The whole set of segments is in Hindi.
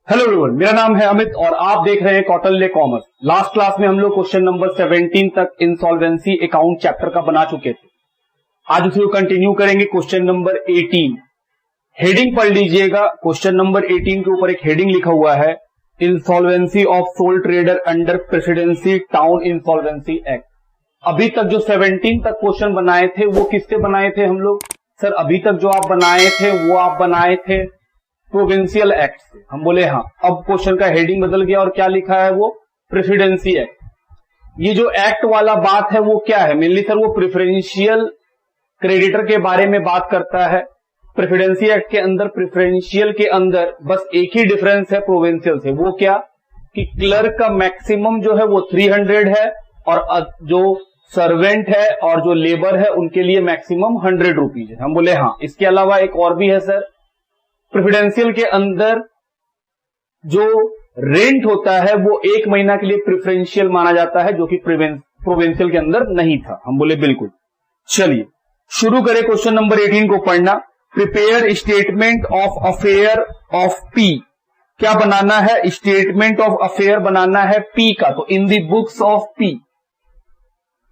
हेलो एवरीवन, मेरा नाम है अमित और आप देख रहे हैं कौटिल्य कॉमर्स। लास्ट क्लास में हम लोग क्वेश्चन नंबर 17 तक इंसॉल्वेंसी अकाउंट चैप्टर का बना चुके थे। आज उसे कंटिन्यू करेंगे। क्वेश्चन नंबर 18 हेडिंग पढ़ लीजिएगा। क्वेश्चन नंबर 18 के ऊपर एक हेडिंग लिखा हुआ है, insolvency of soul trader under presidency town insolvency act. अभी तक जो 17 तक क्वेश्चन बनाए थे वो किससे बनाए थे हम लोग? सर अभी तक जो आप बनाए थे वो आप बनाए थे प्रोविंशियल एक्ट से। हम बोले हाँ। अब क्वेश्चन का हेडिंग बदल गया और क्या लिखा है वो? Presidency act. ये जो एक्ट वाला बात है वो क्या है? मेनली सर वो प्रेफरेंशियल क्रेडिटर के बारे में बात करता है। प्रेसिडेंसी एक्ट के अंदर प्रेफरेंशियल के अंदर बस एक ही डिफरेंस है प्रोविंशियल से, वो क्या कि क्लर्क का मैक्सिमम जो है वो 300 है और जो सर्वेंट है और जो लेबर है उनके लिए मैक्सिमम 100 रुपीज है। हम बोले हाँ। इसके अलावा एक और भी है सर, प्रेफरेंशियल के अंदर जो रेंट होता है वो 1 महीना के लिए प्रेफरेंशियल माना जाता है, जो कि प्रोविंशियल के अंदर नहीं था। हम बोले बिल्कुल। चलिए शुरू करें क्वेश्चन नंबर 18 को पढ़ना। Prepare statement of affair of P. क्या बनाना है? स्टेटमेंट ऑफ अफेयर बनाना है पी का। तो इन दी बुक्स ऑफ पी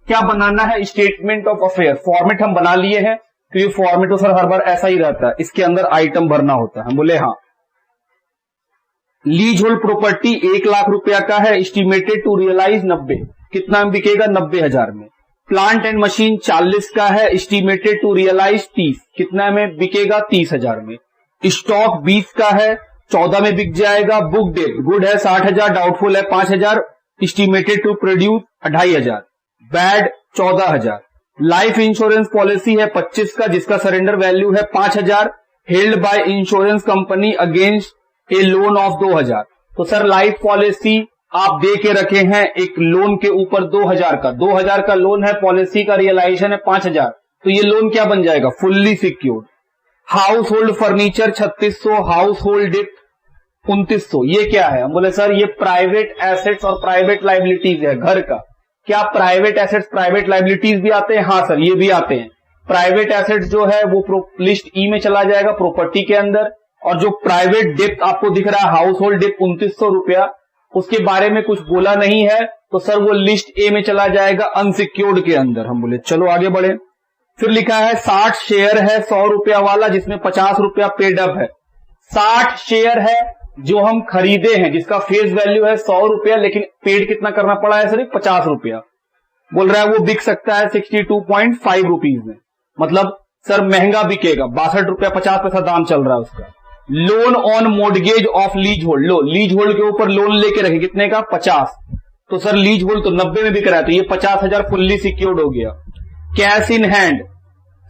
क्या बनाना है? Statement of affair. फॉर्मेट हम बना लिए हैं क्योंकि फॉर्मेट तो सर हर बार ऐसा ही रहता है, इसके अंदर आइटम भरना होता है। हम बोले हाँ। लीज होल्ड प्रॉपर्टी 1 लाख रुपया का है, एस्टिमेटेड टू रियलाइज 90। कितना में बिकेगा? 90,000 में। प्लांट एंड मशीन 40 का है, एस्टिमेटेड टू रियलाइज 30। कितना में बिकेगा? 30,000 में। स्टॉक 20 का है, 14 में बिक जाएगा। बुक डेट गुड है 60,000, डाउटफुल है 5,000, estimated to produce 2,500। Bad 14,000। Life insurance policy है 25 का, जिसका सरेंडर वैल्यू है 5,000, held by insurance company against a loan of 2,000। तो सर लाइफ पॉलिसी आप दे के रखे हैं एक लोन के ऊपर 2,000 का। 2,000 का लोन है, पॉलिसी का रियलाइजेशन है 5,000। तो ये लोन क्या बन जाएगा? Fully secured. House hold furniture 3600, house hold debt 2900। ये क्या है? हम बोले सर ये प्राइवेट एसेट्स और प्राइवेट लाइबिलिटीज है घर का। क्या प्राइवेट एसेट्स प्राइवेट लाइबिलिटीज भी आते हैं? हाँ सर ये भी आते हैं। प्राइवेट एसेट्स जो है वो लिस्ट ई में चला जाएगा प्रॉपर्टी के अंदर, और जो प्राइवेट डेप्ट आपको दिख रहा है हाउस होल्ड डेप्ट 2900 रुपया, उसके बारे में कुछ बोला नहीं है, तो सर वो लिस्ट ए में चला जाएगा अनसिक्योर्ड के अंदर। हम बोले चलो आगे बढ़े। फिर लिखा है 60 शेयर है 100 रुपया वाला, जिसमें 50 रुपया पेड अप है। 60 शेयर है जो हम खरीदे हैं, जिसका फेस वैल्यू है 100 रुपया, लेकिन पेड कितना करना पड़ा है? सिर्फ 50 रुपया। बोल रहा है वो बिक सकता है 62.5 रुपीज में। मतलब सर महंगा बिकेगा, 62 रुपया 50 पैसा दाम चल रहा है उसका। Loan on mortgage of lease hold. Low lease hold के ऊपर लोन लेके रखे, कितने का? 50। तो सर लीज होल्ड तो 90 में बिक रहा है, तो ये 50,000 फुल्ली सिक्योर्ड हो गया। कैश इन हैंड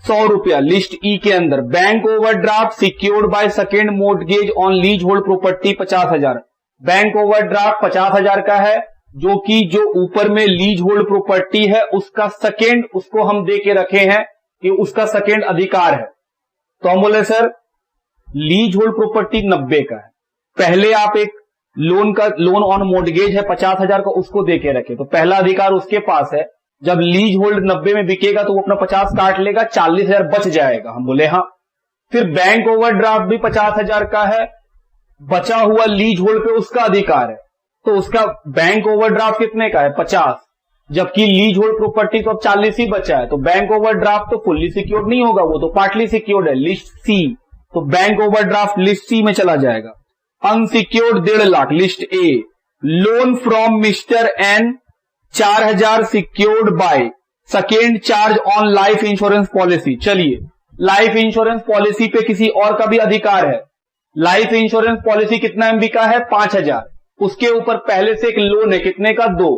100 रुपया लिस्ट ई के अंदर। Bank overdraft secured by second mortgage on lease hold property 50,000। Bank overdraft 50,000 का है, जो कि जो ऊपर में लीज होल्ड प्रॉपर्टी है उसका सेकेंड, उसको हम दे के रखे हैं कि उसका सेकेंड अधिकार है। तो हम बोले सर लीज होल्ड प्रॉपर्टी 90 का है, पहले आप एक लोन ऑन मोर्टगेज है 50,000 का, उसको दे के रखे, तो पहला अधिकार उसके पास है। जब लीज होल्ड 90 में बिकेगा तो वो अपना 50 काट लेगा, 40,000 बच जाएगा। हम बोले हाँ। फिर बैंक ओवरड्राफ्ट भी 50,000 का है, बचा हुआ लीज होल्ड पे उसका अधिकार है, तो उसका बैंक ओवरड्राफ्ट कितने का है? 50। जबकि लीज होल्ड प्रॉपर्टी तो अब 40 ही बचा है, तो बैंक ओवरड्राफ्ट तो फुल्ली सिक्योर्ड नहीं होगा, वो तो पार्टली सिक्योर्ड है, लिस्ट सी। तो बैंक ओवरड्राफ्ट लिस्ट सी में चला जाएगा। Unsecured 1.5 lakh list A. Loan from mister N 4,000 secured by second charge on life insurance policy. चलिए लाइफ इंश्योरेंस पॉलिसी पे किसी और का भी अधिकार है। लाइफ इंश्योरेंस पॉलिसी कितना एमबी का है? 5,000। उसके ऊपर पहले से एक लोन है, कितने का? 2।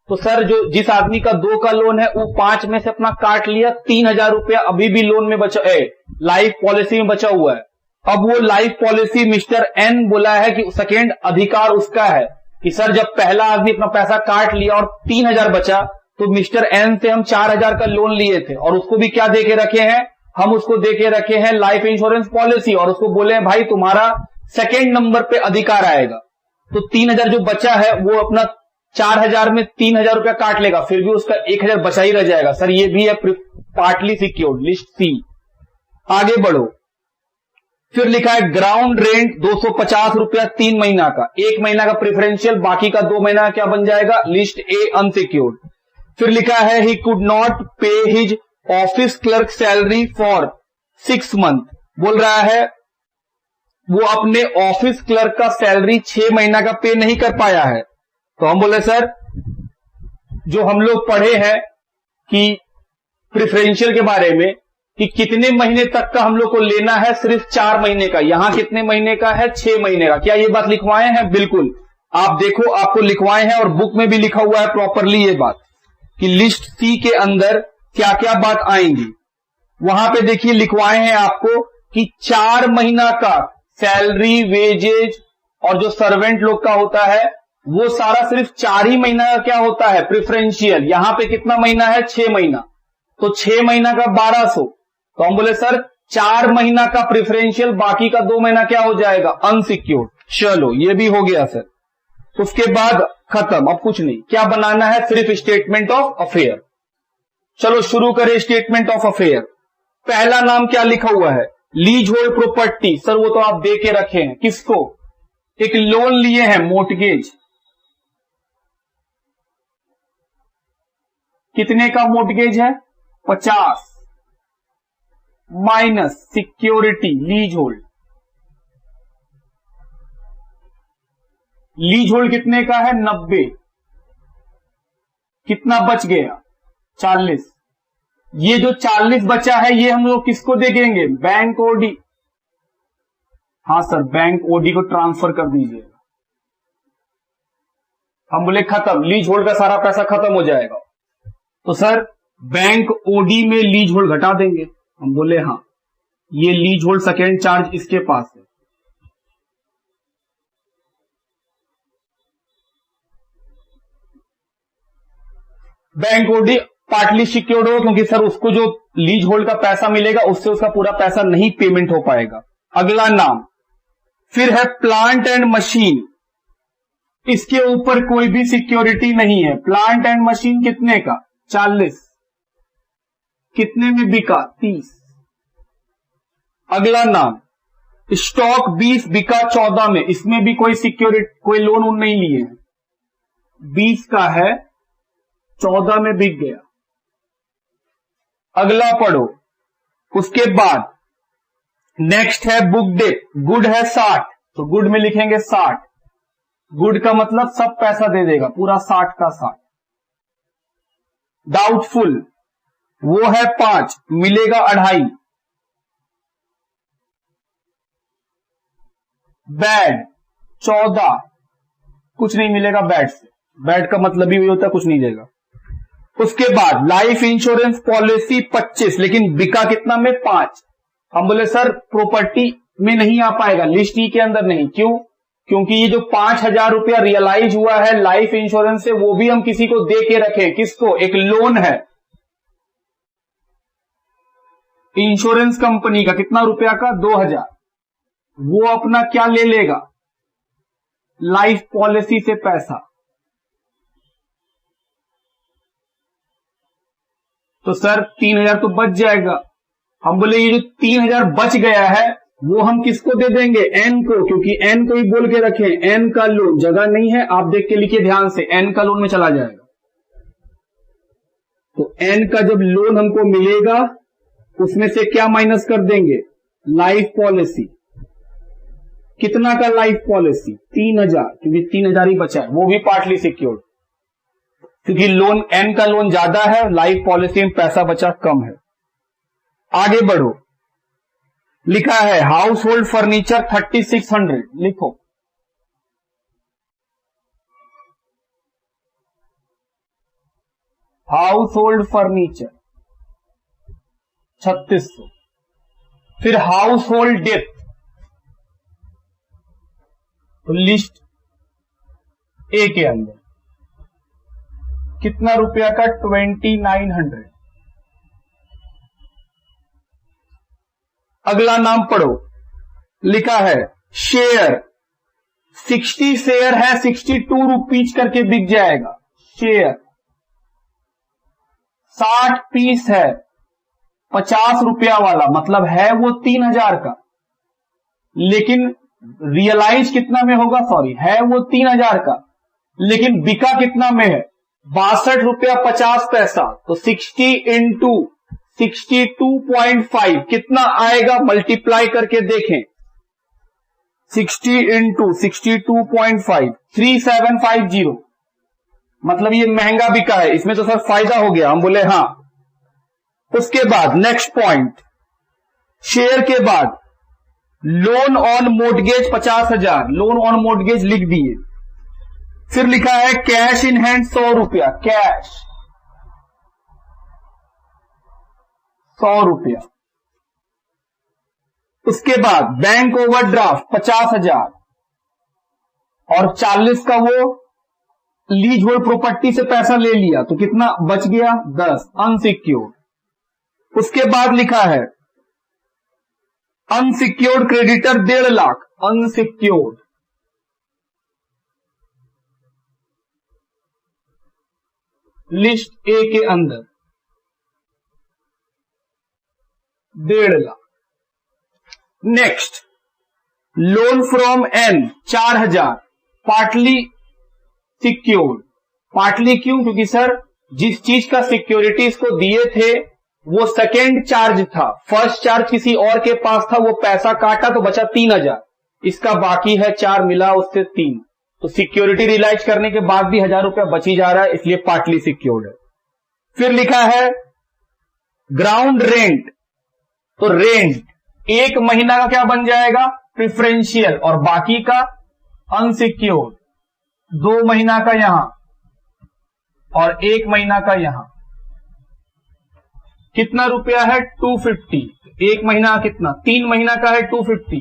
तो सर जो जिस आदमी का 2 का लोन है वो 5 में से अपना काट लिया, 3,000 रुपया अभी भी लोन में बचा है, लाइफ पॉलिसी में बचा हुआ है। अब वो लाइफ पॉलिसी मिस्टर एन बोला है कि सेकेंड अधिकार उसका है कि सर जब पहला आदमी अपना पैसा काट लिया और 3,000 बचा, तो मिस्टर एन से हम 4,000 का लोन लिए थे और उसको भी क्या दे के रखे हैं? हम उसको दे के रखे हैं लाइफ इंश्योरेंस पॉलिसी, और उसको बोले हैं भाई तुम्हारा सेकेंड नंबर पे अधिकार आएगा। तो 3,000 जो बचा है वो अपना 4,000 में 3,000 रुपया काट लेगा, फिर भी उसका 1,000 बचा ही रह जाएगा। सर ये भी है पार्टली सिक्योर्ड लिस्ट सी। आगे बढ़ो। फिर लिखा है ग्राउंड रेंट 250 रुपया 3 महीना का, 1 महीना का प्रेफरेंशियल, बाकी का 2 महीना क्या बन जाएगा, लिस्ट ए अनसिक्योर्ड। फिर लिखा है ही कुड नॉट पे his office clerk salary for 6 month, बोल रहा है वो अपने ऑफिस क्लर्क का सैलरी 6 महीना का पे नहीं कर पाया है। तो हम बोले सर जो हम लोग पढ़े हैं कि प्रेफरेंशियल के बारे में कि कितने महीने तक का हम लोग को लेना है, सिर्फ 4 महीने का, यहां कितने महीने का है, 6 महीने का। क्या ये बात लिखवाए हैं? बिल्कुल, आप देखो आपको लिखवाए हैं और बुक में भी लिखा हुआ है प्रॉपरली ये बात कि लिस्ट सी के अंदर क्या क्या बात आएंगी। वहां पे देखिए लिखवाए हैं आपको कि 4 महीना का सैलरी, वेजेज और जो सर्वेंट लोग का होता है वो सारा सिर्फ 4 ही महीना का क्या होता है, प्रेफरेंशियल। यहां पे कितना महीना है, 6 महीना, तो 6 महीना का 1200। तो हम बोले सर 4 महीना का प्रेफरेंशियल, बाकी का 2 महीना क्या हो जाएगा, अनसिक्योर्ड। चलो ये भी हो गया सर। उसके बाद खत्म, अब कुछ नहीं, क्या बनाना है, सिर्फ स्टेटमेंट ऑफ अफेयर। चलो शुरू करें स्टेटमेंट ऑफ अफेयर। पहला नाम क्या लिखा हुआ है, लीज होल्ड प्रॉपर्टी। सर वो तो आप दे के रखे हैं, किसको, एक लोन लिए हैं, मोर्टगेज। कितने का मोर्टगेज है, 50 minus security lease hold. Lease hold कितने का है, 90, कितना बच गया, 40। ये जो 40 बचा है ये हम लोग किसको दे देंगे, बैंक ओडी। हाँ सर बैंक ओडी को ट्रांसफर कर दीजिएगा। हम बोले खत्म, लीज होल्ड का सारा पैसा खत्म हो जाएगा। तो सर बैंक ओडी में लीज होल्ड घटा देंगे। हम बोले हाँ, ये लीज होल्ड सेकेंड चार्ज इसके पास है। बैंक ओडी पार्टली सिक्योर्ड हो क्योंकि सर उसको जो लीज होल्ड का पैसा मिलेगा उससे उसका पूरा पैसा नहीं पेमेंट हो पाएगा। अगला नाम फिर है प्लांट एंड मशीन। इसके ऊपर कोई भी सिक्योरिटी नहीं है। प्लांट एंड मशीन कितने का, 40, कितने में बिका, 30। अगला नाम स्टॉक 20 बिका 14 में, इसमें भी कोई सिक्योरिटी, कोई लोन उन नहीं लिए हैं। 20 का है, 14 में बिक गया। अगला पढ़ो। उसके बाद नेक्स्ट है बुक डेट। गुड है 60, तो गुड में लिखेंगे 60। गुड का मतलब सब पैसा दे देगा, पूरा 60 का 60। डाउटफुल वो है 5, मिलेगा 2.5। बैड 14, कुछ नहीं मिलेगा बैड से। बैड का मतलब ही होता है कुछ नहीं देगा। उसके बाद लाइफ इंश्योरेंस पॉलिसी 25, लेकिन बिका कितना में, 5। हम बोले सर प्रॉपर्टी में नहीं आ पाएगा, लिस्ट ई के अंदर नहीं। क्यों, क्योंकि ये जो 5,000 रुपया रियलाइज हुआ है लाइफ इंश्योरेंस से वो भी हम किसी को दे के रखे। किसको, एक लोन है इंश्योरेंस कंपनी का, कितना रुपया का, 2,000। वो अपना क्या ले लेगा, लाइफ पॉलिसी से पैसा। तो सर 3,000 तो बच जाएगा। हम बोले ये जो 3,000 बच गया है वो हम किसको दे देंगे, एन को, क्योंकि एन को ही बोल के रखे, एन का लोन। जगह नहीं है, आप देख के लिखिए ध्यान से, एन का लोन में चला जाएगा। तो एन का जब लोन हमको मिलेगा उसमें से क्या माइनस कर देंगे, लाइफ पॉलिसी। कितना का लाइफ पॉलिसी, 3,000, क्योंकि 3,000 ही बचा है, वो भी पार्टली सिक्योर्ड, क्योंकि लोन एन का लोन ज्यादा है, लाइफ पॉलिसी में पैसा बचा कम है। आगे बढ़ो। लिखा है हाउस होल्ड फर्नीचर 3600, लिखो। House hold furniture 3600। फिर हाउस होल्ड डेथ, तो लिस्ट ए के अंदर कितना रुपया का, 2900। अगला नाम पढ़ो। लिखा है शेयर 60 शेयर है, 62 रुपीज करके बिक जाएगा। शेयर 60 पीस है, 50 रुपया वाला, मतलब है वो 3,000 का। लेकिन रियलाइज कितना में होगा, सॉरी है वो 3,000 का, लेकिन बिका कितना में है, 62 रुपया 50 पैसा। तो 60 इंटू 62.5 कितना आएगा, मल्टीप्लाई करके देखें, 60 इंटू 62.5 3750। मतलब ये महंगा बिका है, इसमें तो सर फायदा हो गया। हम बोले हाँ। उसके बाद नेक्स्ट पॉइंट, शेयर के बाद loan on mortgage 50,000, loan on mortgage लिख दिए। फिर लिखा है कैश इन हैंड 100 रुपया, कैश 100 रुपया। उसके बाद बैंक ओवरड्राफ्ट 50,000 और 40 का वो लीज होल्ड प्रॉपर्टी से पैसा ले लिया, तो कितना बच गया, 10 अनसिक्योर्ड। उसके बाद लिखा है unsecured creditor 1.5 lakh, unsecured. List A के अंदर 1.5 lakh. Next loan from N 4,000, partly secured. Partly क्यों, क्योंकि सर जिस चीज का सिक्योरिटी इसको दिए थे वो सेकेंड चार्ज था, फर्स्ट चार्ज किसी और के पास था, वो पैसा काटा तो बचा 3,000, इसका बाकी है 4 मिला उससे 3, तो सिक्योरिटी रियलाइज करने के बाद भी 1,000 रुपया बची जा रहा है, इसलिए पार्टली सिक्योर्ड है। फिर लिखा है ग्राउंड रेंट, तो रेंट 1 महीना का क्या बन जाएगा, प्रिफरेंशियल, और बाकी का अनसिक्योर्ड। 2 महीना का यहां और 1 महीना का यहां। कितना रुपया है, 250। 1 महीना कितना, 3 महीना का है 250।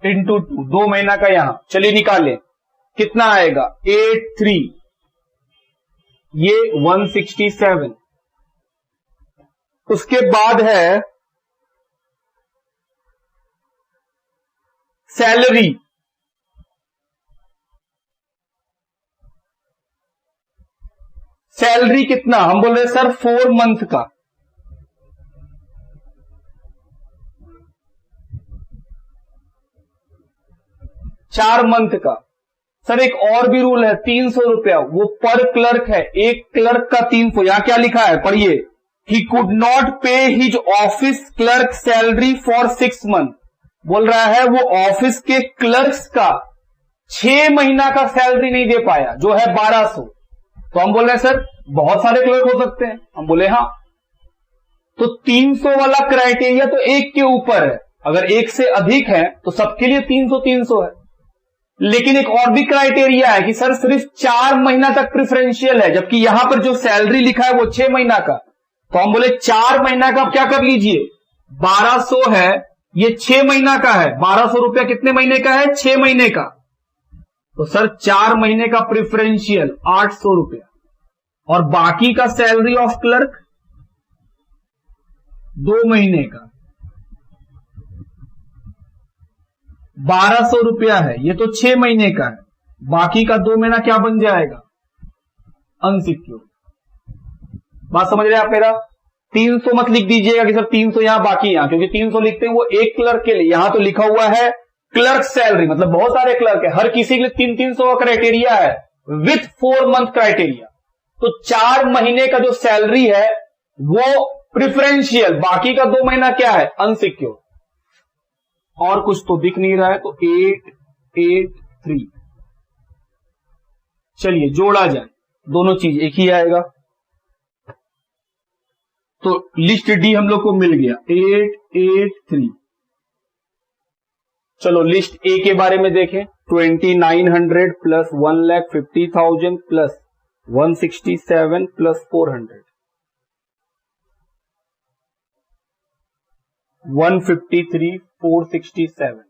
इंटू 2 महीना का यहां, चलिए निकालें कितना आएगा, 83, ये 167। उसके बाद है सैलरी, सैलरी कितना, हम बोल रहे सर 4 मंथ का, चार मंथ का। सर एक और भी रूल है, 300 रुपया, वो पर क्लर्क है, एक क्लर्क का 300। यहां क्या लिखा है, पढ़िए, ही कुड नॉट पे his office clerk salary for 6 month. बोल रहा है वो ऑफिस के क्लर्क्स का 6 महीना का सैलरी नहीं दे पाया, जो है 1200। तो हम बोल रहे हैं सर बहुत सारे क्लर्क हो सकते हैं, हम बोले हाँ। तो 300 वाला क्राइटेरिया तो एक के ऊपर है, अगर एक से अधिक है तो सबके लिए 300 है। लेकिन एक और भी क्राइटेरिया है कि सर सिर्फ 4 महीना तक प्रिफरेंशियल है, जबकि यहां पर जो सैलरी लिखा है वो 6 महीना का। तो हम बोले 4 महीना का क्या कर लीजिए, 1200 है, ये 6 महीना का है, 1200 रुपया कितने महीने का है, 6 महीने का। तो सर 4 महीने का प्रिफरेंशियल 800 रुपया, और बाकी का सैलरी ऑफ क्लर्क 2 महीने का 1200 रुपया है, ये तो 6 महीने का है, बाकी का 2 महीना क्या बन जाएगा, अनसिक्योर्ड। बात समझ रहे हैं आप मेरा। 300 मत लिख दीजिएगा कि सर 300 यहां बाकी यहां, क्योंकि 300 लिखते हैं वो एक क्लर्क के लिए, यहां तो लिखा हुआ है क्लर्क सैलरी, मतलब बहुत सारे क्लर्क है, हर किसी के लिए 300 का क्राइटेरिया है विथ 4 मंथ क्राइटेरिया। तो 4 महीने का जो सैलरी है वो प्रिफरेंशियल, बाकी का 2 महीना क्या है, अनसिक्योर्ड। और कुछ तो दिख नहीं रहा है, तो 883। चलिए जोड़ा जाए, दोनों चीज एक ही आएगा। तो लिस्ट डी हम लोग को मिल गया 883। चलो लिस्ट ए के बारे में देखें, 2900 प्लस 1,50,000 प्लस 167 प्लस 400, 153 467।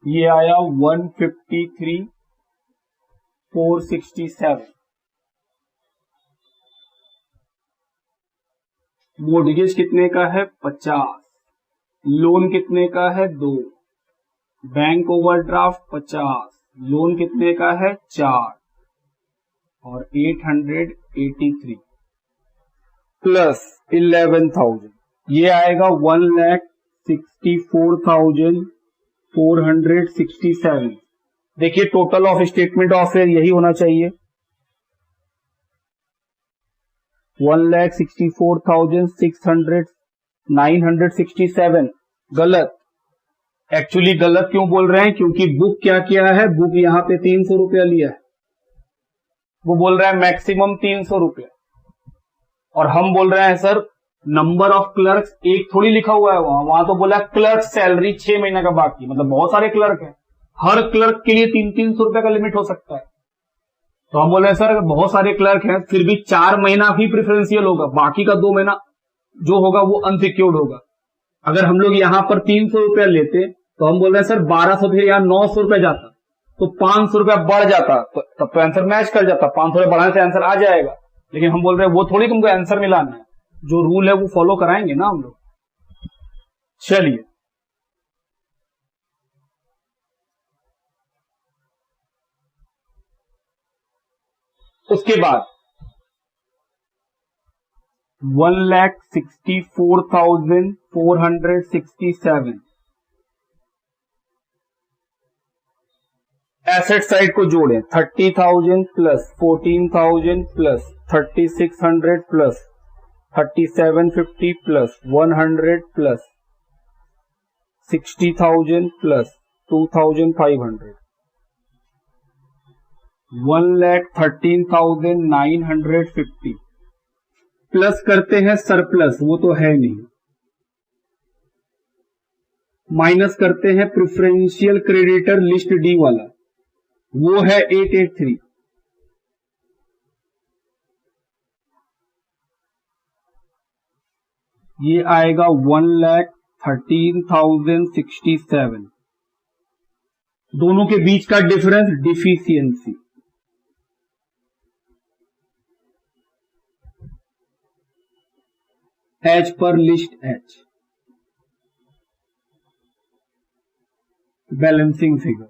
ये आया 153 467। मोर्टगेज कितने का है 50, लोन कितने का है 2, बैंक ओवरड्राफ्ट 50, लोन कितने का है 4 और 883 प्लस 11,000, ये आएगा 1,64,467। देखिए total of statement of fair यही होना चाहिए, 1,64,967। गलत, एक्चुअली गलत क्यों बोल रहे हैं, क्योंकि बुक क्या किया है, बुक यहां पे 300 रुपया लिया है, वो बोल रहा है मैक्सिमम 300 रुपया, और हम बोल रहे हैं सर नंबर ऑफ क्लर्क्स एक थोड़ी लिखा हुआ है, वहां तो बोला क्लर्क सैलरी 6 महीने का बाकी, मतलब बहुत सारे क्लर्क हैं, हर क्लर्क के लिए 300 रुपए का लिमिट हो सकता है। तो हम बोल रहे हैं सर बहुत सारे क्लर्क हैं, फिर भी 4 महीना ही प्रेफरेंशियल होगा, बाकी का 2 महीना जो होगा वो अनसिक्योर्ड होगा। अगर हम लोग यहां पर 300 रुपया लेते तो हम बोल रहे हैं सर 1200, फिर यहाँ 900 रुपया जाता तो 500 रुपया बढ़ जाता, तो तब तो आंसर मैच कर जाता, 500 रुपया बढ़ाने से आंसर आ जाएगा। लेकिन हम बोल रहे हैं वो थोड़ी तुमको आंसर मिलाना है, जो रूल है वो फॉलो कराएंगे ना हम लोग। चलिए उसके बाद 1,64,467 एसेट साइड को जोड़ें, 30,000 plus 14,000 plus 3,600 plus 3,750 plus 100 plus 60,000 plus 2,500, 1,13,950 plus करते हैं सरप्लस, वो तो है नहीं, माइनस करते हैं प्रेफरेंशियल क्रेडिटर लिस्ट डी वाला, वो है 883, ये आएगा 1,13,067। दोनों के बीच का डिफरेंस डिफिशियंसी, एच पर लिस्ट एच, बैलेंसिंग फिगर।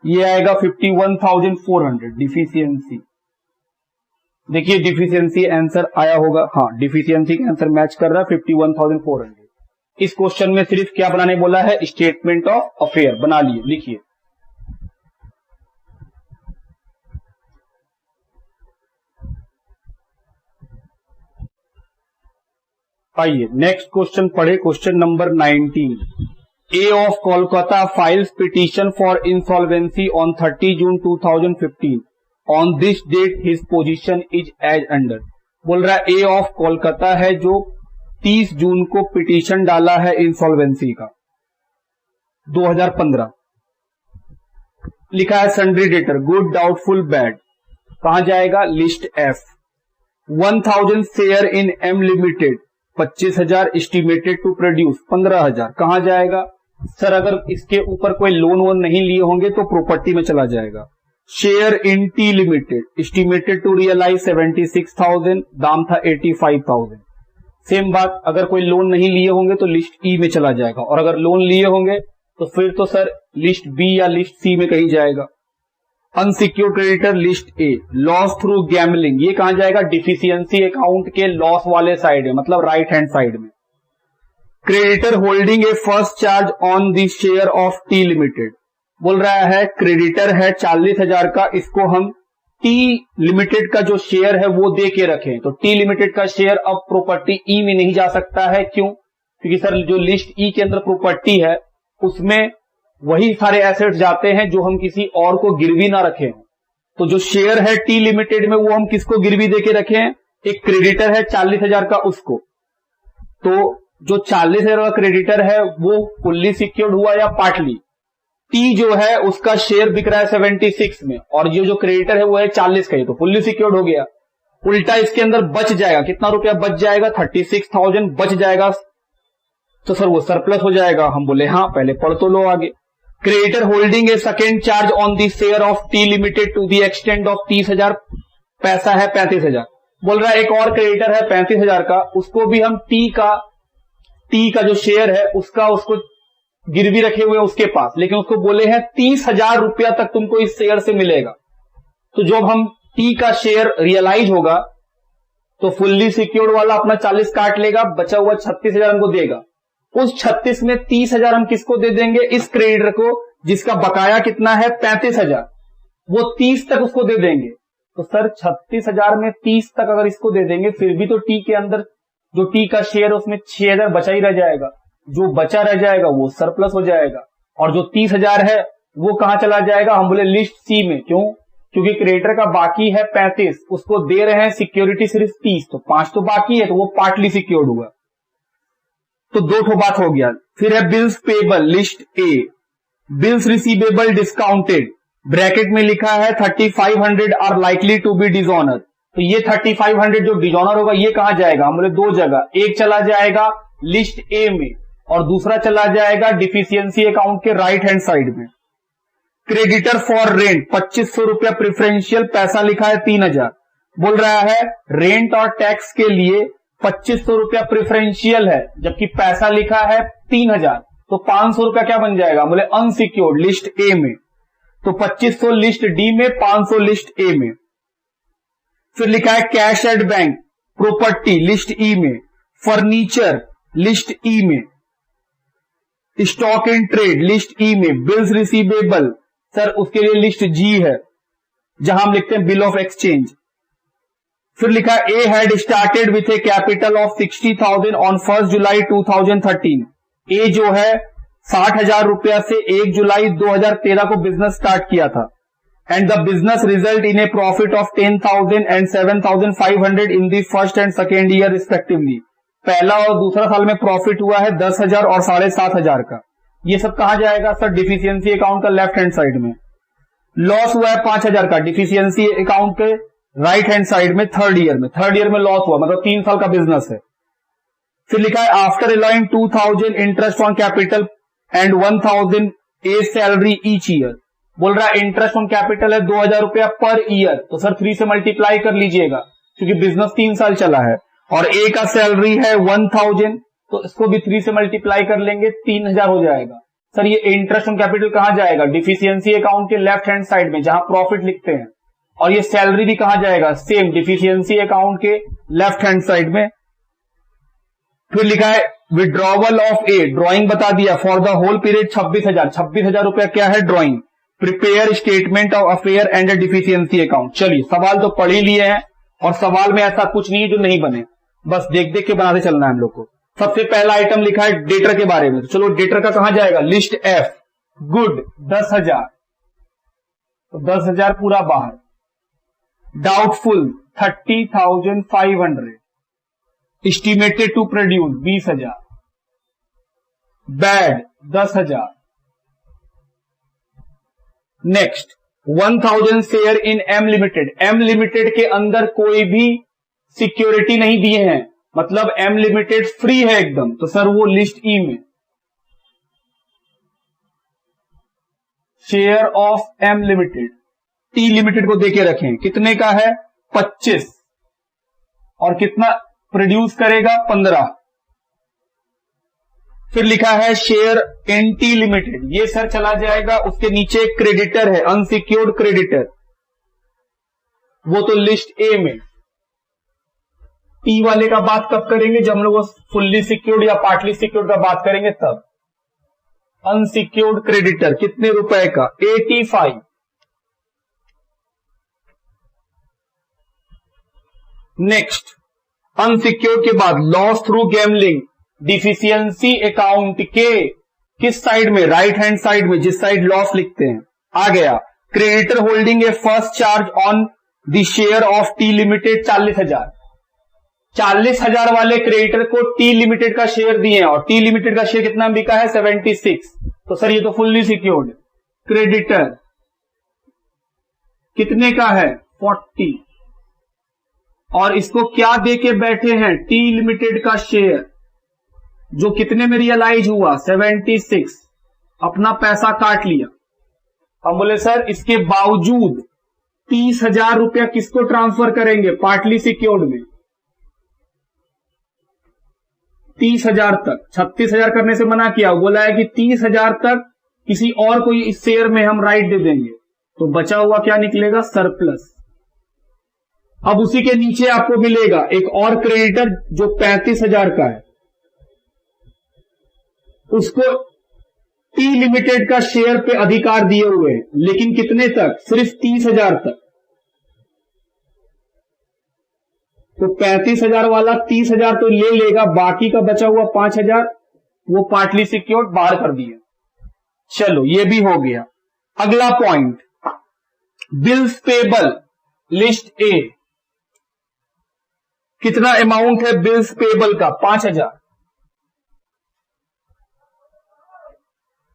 ये आएगा 51,400 डिफिशियंसी। देखिए डिफिशियंसी आंसर आया होगा, हाँ डिफिशियंसी का आंसर मैच कर रहा है 51,400। इस क्वेश्चन में सिर्फ क्या बनाने बोला है, स्टेटमेंट ऑफ अफेयर बना लिए, लिखिए। आइए नेक्स्ट क्वेश्चन पढ़े, question number 19। A of Kolkata files petition for insolvency on 30 June 2015. On this date his position is as under. बोल रहा है A of कोलकाता है जो 30 जून को पिटीशन डाला है इंसॉल्वेंसी का 2015। लिखा है sundry debtor good doubtful bad, कहां जाएगा, list F. 1000 share in M limited 25,000 estimated to produce 15,000, कहां जाएगा सर, अगर इसके ऊपर कोई लोन वोन नहीं लिए होंगे तो प्रॉपर्टी में चला जाएगा। Share in T limited estimated to realise 76,000, दाम था 85,000। सेम बात, अगर कोई लोन नहीं लिए होंगे तो लिस्ट ई में चला जाएगा, और अगर लोन लिए होंगे तो फिर तो सर लिस्ट बी या लिस्ट सी में कहीं जाएगा। Unsecured creditor list A, loss through gambling, ये कहां जाएगा, डिफिशियंसी अकाउंट के लॉस वाले साइड में, मतलब राइट हैंड साइड में। Creditor holding A first charge on the share of T limited, बोल रहा है क्रेडिटर है 40,000 का, इसको हम टी लिमिटेड का जो शेयर है वो दे के रखें, तो टी लिमिटेड का शेयर अब प्रॉपर्टी ई में नहीं जा सकता है, क्यों, क्योंकि सर जो लिस्ट ई के अंदर प्रॉपर्टी है उसमें वही सारे एसेट्स जाते हैं जो हम किसी और को गिरवी ना रखें। तो जो शेयर है टी लिमिटेड में वो हम किसको गिरवी दे के रखें, एक क्रेडिटर है 40,000 का उसको, तो जो 40,000 का क्रेडिटर है वो फुल्ली सिक्योर्ड हुआ या पार्टली, टी जो है उसका शेयर बिक रहा है 76 में, और ये जो क्रेडिटर है वो है 40 का, ही तो फुल्ली सिक्योर्ड हो गया। उल्टा इसके अंदर बच जाएगा, कितना रुपया बच जाएगा, 36,000 बच जाएगा, तो सर वो सरप्लस हो जाएगा। हम बोले हाँ, पहले पढ़ तो लो आगे। Creditor holding a second charge on the share of T limited to the extent of 30,000 पैसा है 35,000। बोल रहा है एक और क्रेडिटर है 35,000 का, उसको भी हम टी का जो शेयर है उसको गिरवी रखे हुए उसके पास, लेकिन उसको बोले हैं 30,000 रुपया तक तुमको इस शेयर से मिलेगा। तो जब हम टी का शेयर रियलाइज होगा तो फुल्ली सिक्योर्ड वाला अपना 40 काट लेगा, बचा हुआ 36,000 हमको देगा। उस 36 में 30,000 हम किसको दे देंगे? इस क्रेडिटर को, जिसका बकाया कितना है 35,000, वो 30 तक उसको दे देंगे। तो सर 36,000 में 30 तक अगर इसको दे देंगे, फिर भी तो टी के अंदर जो टी का शेयर है उसमें 6,000 बचा ही रह जाएगा। जो बचा रह जाएगा वो सरप्लस हो जाएगा, और जो 30,000 है वो कहां चला जाएगा? हम बोले लिस्ट सी में। क्यों? क्योंकि क्रेडिटर का बाकी है 35, उसको दे रहे हैं सिक्योरिटी सिर्फ 30, तो 5 तो बाकी है, तो वो पार्टली सिक्योर्ड हुआ। तो दो ठो बात हो गया। फिर है bills payable list A, bills receivable discounted, bracket में लिखा है 3,500 are likely to be dishonour. तो ये 3,500 जो डिसऑनर होगा ये कहां जाएगा? हम बोले दो जगह, एक चला जाएगा लिस्ट ए में और दूसरा चला जाएगा डिफिशियंसी अकाउंट के राइट हैंड साइड में। क्रेडिटर फॉर रेंट 2,500 रुपया प्रिफरेंशियल, पैसा लिखा है 3,000। बोल रहा है रेंट और टैक्स के लिए 2,500 रुपया प्रिफरेंशियल है, जबकि पैसा लिखा है 3,000, तो 500 रुपया क्या बन जाएगा? बोले अनसिक्योर्ड लिस्ट ए में। तो 2,500 लिस्ट डी में, 500 लिस्ट ए में। फिर लिखा है cash at bank property list E में, फर्नीचर लिस्ट ई में, stock in trade list E में, बिल्स रिसीवेबल सर उसके लिए लिस्ट जी है, जहां हम लिखते हैं बिल ऑफ एक्सचेंज। फिर लिखा A had started with a capital of 60,000 on 1 July 2013। A जो है 60,000 रुपया से 1 जुलाई 2013 को बिजनेस स्टार्ट किया था। And the business result in A profit of 10,000 and 7,500 in the first and second year respectively. पहला और दूसरा साल में प्रॉफिट हुआ है 10,000 और 7,500 का। ये सब कहां जाएगा सर? डिफिशियंसी अकाउंट का लेफ्ट हैंड साइड में। लॉस हुआ है 5,000 का डिफिशियंसी अकाउंट के राइट हैंड साइड में, थर्ड ईयर में लॉस हुआ, मतलब 3 साल का बिजनेस है। फिर लिखा है after allowing 2,000 interest on capital and 1,000 A salary each year. बोल रहा है इंटरेस्ट ऑन कैपिटल है 2,000 रुपया पर ईयर, तो सर 3 से मल्टीप्लाई कर लीजिएगा क्योंकि बिजनेस 3 साल चला है, और ए का सैलरी है 1,000, तो इसको भी 3 से मल्टीप्लाई कर लेंगे, 3,000 हो जाएगा। सर ये इंटरेस्ट ऑन कैपिटल कहां जाएगा? डिफिशियंसी अकाउंट के लेफ्ट हैंड साइड में जहां प्रॉफिट लिखते हैं। और ये सैलरी भी कहां जाएगा? सेम डिफिशियंसी अकाउंट के लेफ्ट हैंड साइड में। फिर लिखा है विड्रॉवल ऑफ ए, ड्रॉइंग बता दिया फॉर द होल पीरियड 26,000 रुपया क्या है? Drawing. Prepare statement of affair and deficiency account. चलिए सवाल तो पढ़ ही लिए हैं, और सवाल में ऐसा कुछ नहीं है जो नहीं बने, बस देख देख के बनाते चलना है हम लोग को। सबसे पहला आइटम लिखा है डेटर के बारे में, तो चलो डेटर का कहां जाएगा? लिस्ट एफ, गुड 10,000, तो 10,000 पूरा बाहर। Doubtful 30,500, estimated to produce 20,000, bad 10,000। Next 1,000 share in M limited. M limited के अंदर कोई भी सिक्योरिटी नहीं दिए हैं, मतलब एम लिमिटेड फ्री है एकदम, तो सर वो लिस्ट ई में। Share of M limited, T limited को देके रखें, कितने का है? 25, और कितना प्रोड्यूस करेगा? 15। फिर लिखा है शेयर इन टी लिमिटेड, ये सर चला जाएगा, उसके नीचे क्रेडिटर है अनसिक्योर्ड क्रेडिटर, वो तो लिस्ट ए में। टी वाले का बात कब करेंगे? जब हम लोग फुल्ली सिक्योर्ड या पार्टली सिक्योर्ड का बात करेंगे तब। अनसिक्योर्ड क्रेडिटर कितने रुपए का? 85। नेक्स्ट अनसिक्योर्ड के बाद loss through gambling, deficiency account के किस साइड में? राइट हैंड साइड में, जिस साइड लॉस लिखते हैं। आ गया creditor holding A first charge on the share of T limited 40,000। 40,000 वाले क्रेडिटर को टी लिमिटेड का शेयर दिए हैं, और टी लिमिटेड का शेयर कितना बिका है? 76। तो सर ये तो फुल्ली सिक्योर्ड। क्रेडिटर कितने का है? 40, और इसको क्या दे के बैठे हैं? टी लिमिटेड का शेयर, जो कितने में रियलाइज हुआ? 76। अपना पैसा काट लिया। हम बोले सर इसके बावजूद 30,000 रुपया किसको ट्रांसफर करेंगे? पार्टली सिक्योर्ड में 30,000 तक। 36,000 करने से मना किया, बोला है कि 30,000 तक किसी और को इस शेयर में हम राइट दे देंगे, तो बचा हुआ क्या निकलेगा? सरप्लस। अब उसी के नीचे आपको मिलेगा एक और क्रेडिटर जो 35,000 का है, उसको टी लिमिटेड का शेयर पे अधिकार दिए हुए हैं, लेकिन कितने तक? सिर्फ 30,000 तक। तो 35,000 वाला 30,000 तो ले लेगा, बाकी का बचा हुआ 5,000 वो पार्टली सिक्योर्ड बाहर कर दिए। चलो ये भी हो गया। अगला पॉइंट, बिल्स पेबल लिस्ट ए। कितना अमाउंट है बिल्स पेबल का? 5,000।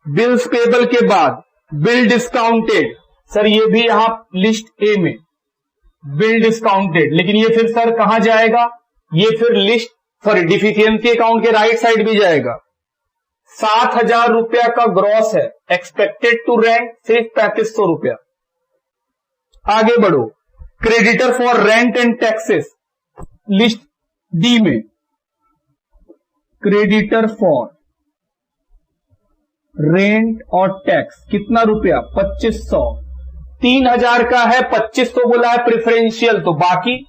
बिल्स पेबल के बाद बिल डिस्काउंटेड, सर ये भी यहां लिस्ट ए में बिल डिस्काउंटेड, लेकिन ये फिर सर कहां जाएगा? ये फिर लिस्ट सॉरी डिफिशियंसी अकाउंट के राइट साइड भी जाएगा। 7,000 रुपया का ग्रॉस है, एक्सपेक्टेड टू रेंट सिर्फ 3,500 रुपया। आगे बढ़ो, creditor for rent and taxes list D में, क्रेडिटर फॉर रेंट और टैक्स कितना रुपया? 2,500। 3,000 का है, 2,500 बोला है प्रेफरेंशियल, तो बाकी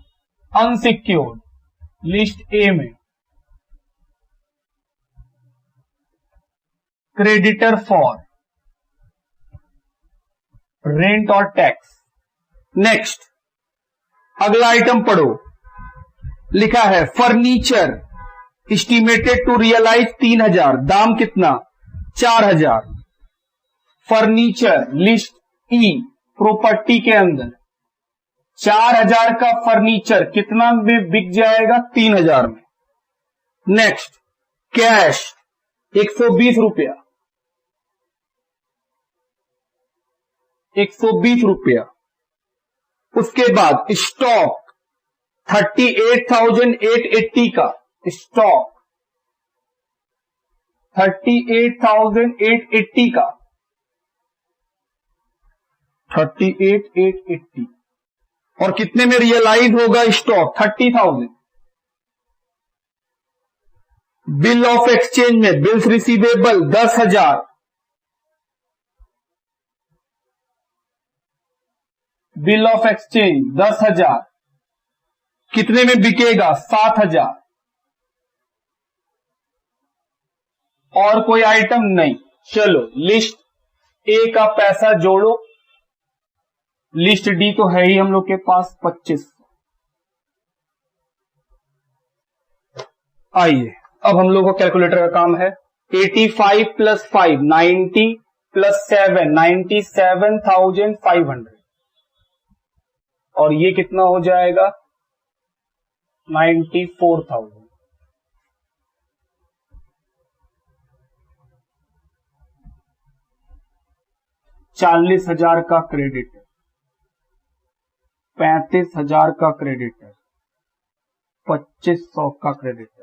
अनसिक्योर्ड लिस्ट ए में। क्रेडिटर फॉर रेंट और टैक्स। नेक्स्ट अगला आइटम पढ़ो, लिखा है फर्नीचर एस्टिमेटेड टू रियलाइज 3,000, दाम कितना? 4,000। फर्नीचर लिस्ट ई प्रॉपर्टी के अंदर 4,000 का फर्नीचर कितना में बिक जाएगा? 3,000 में। नेक्स्ट कैश 120 रुपया, 120 रुपया। उसके बाद स्टॉक 38,880 का स्टॉक, 38,880 का, 38,880। और कितने में रियलाइज होगा स्टॉक? 30,000। बिल ऑफ एक्सचेंज में bills receivable 10,000, bill of exchange 10,000, कितने में बिकेगा? 7,000। और कोई आइटम नहीं। चलो लिस्ट ए का पैसा जोड़ो, लिस्ट डी तो है ही हम लोग के पास 25। आइए अब हम लोग को कैलकुलेटर का काम है। 85 प्लस 5 90 प्लस 7 97,500, और ये कितना हो जाएगा? 94,000। 40,000 का क्रेडिटर, 35,000 का क्रेडिटर, 2,500 का क्रेडिटर।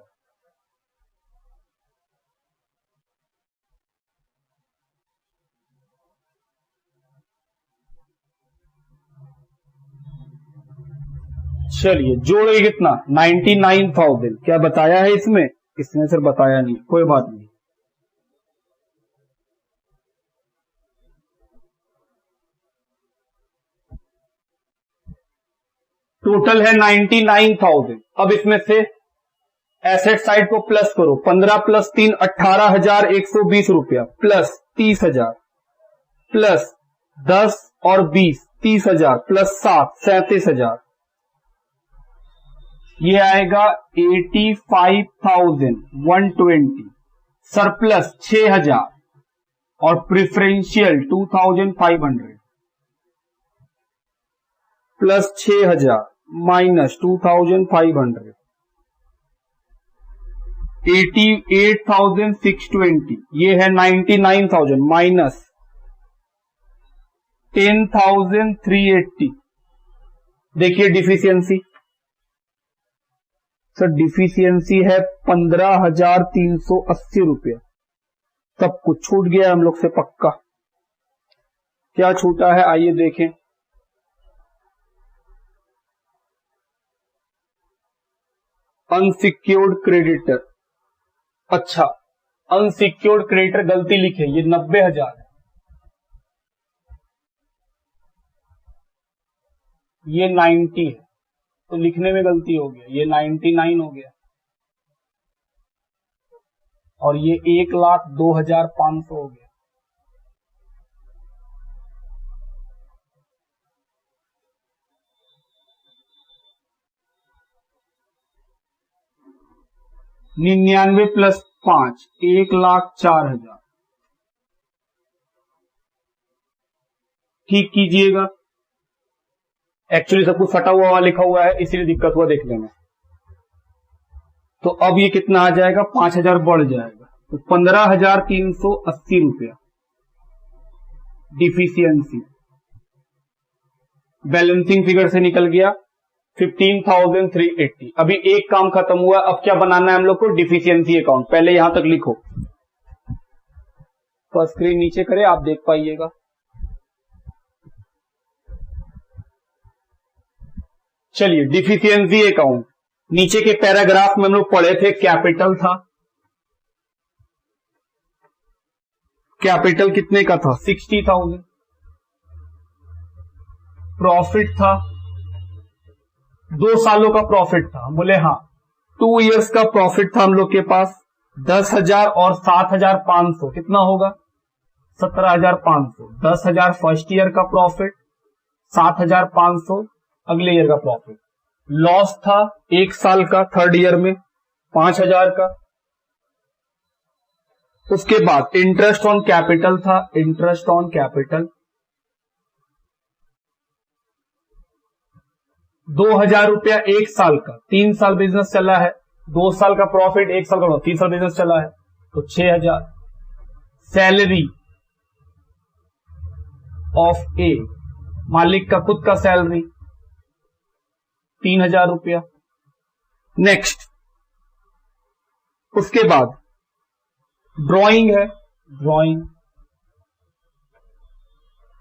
चलिए जोड़े कितना? 99,000। क्या बताया है इसमें? इसमें सर बताया नहीं, कोई बात नहीं। टोटल है 99,000। अब इसमें से एसेट साइड को प्लस करो, 15 प्लस 3 18,120 रुपया, प्लस 30,000, प्लस 10 और 20 30,000, प्लस 7 37,000, ये आएगा 85,120। सरप्लस 6,000 और प्रिफरेंशियल 2,500, प्लस 6,000 माइनस 2,500, 88,620। ये है 99,000 माइनस 10,380। देखिए डिफिशियंसी, सर डिफिशियंसी है 15,380 रुपया। सब कुछ छूट गया हम लोग से पक्का। क्या छूटा है आइए देखें। अनसिक्योर्ड क्रेडिटर, अच्छा अनसिक्योर्ड क्रेडिटर गलती लिखे, ये 90,000 है, ये 90 है, तो लिखने में गलती हो गया, ये 99 हो गया और ये 1,02,500 हो गया। निन्यानवे प्लस 5 1,04,000, ठीक कीजिएगा। एक्चुअली सब कुछ फटा हुआ लिखा हुआ है इसलिए दिक्कत हुआ देखने में। तो अब ये कितना आ जाएगा, 5,000 बढ़ जाएगा, तो 15,380 रुपया डिफिशियंसी। बैलेंसिंग फिगर से निकल गया 15,380। अभी एक काम खत्म हुआ, अब क्या बनाना है हम लोग को, डिफिशियंसी अकाउंट। पहले यहां तक लिखो, तो स्क्रीन नीचे करे आप देख पाइएगा। चलिए डिफिशियंसी अकाउंट, नीचे के पैराग्राफ में हम लोग पढ़े थे, कैपिटल था, कैपिटल कितने का था 60,000, प्रॉफिट था 2 सालों का प्रॉफिट था, हम बोले हाँ 2 इयर्स का प्रॉफिट था हम लोग के पास 10,000 और 7,500 कितना होगा 17,500। 10,000 फर्स्ट ईयर का प्रॉफिट, 7,500 अगले ईयर का प्रॉफिट। लॉस था 1 साल का थर्ड ईयर में 5,000 का। उसके बाद इंटरेस्ट ऑन कैपिटल था, इंटरेस्ट ऑन कैपिटल 2,000 रुपया 1 साल का, 3 साल बिजनेस चला है, 2 साल का प्रॉफिट 1 साल का, 3 साल बिजनेस चला है तो 6,000। सैलरी ऑफ ए, मालिक का खुद का सैलरी 3,000 रुपया। नेक्स्ट उसके बाद ड्राइंग है, ड्राइंग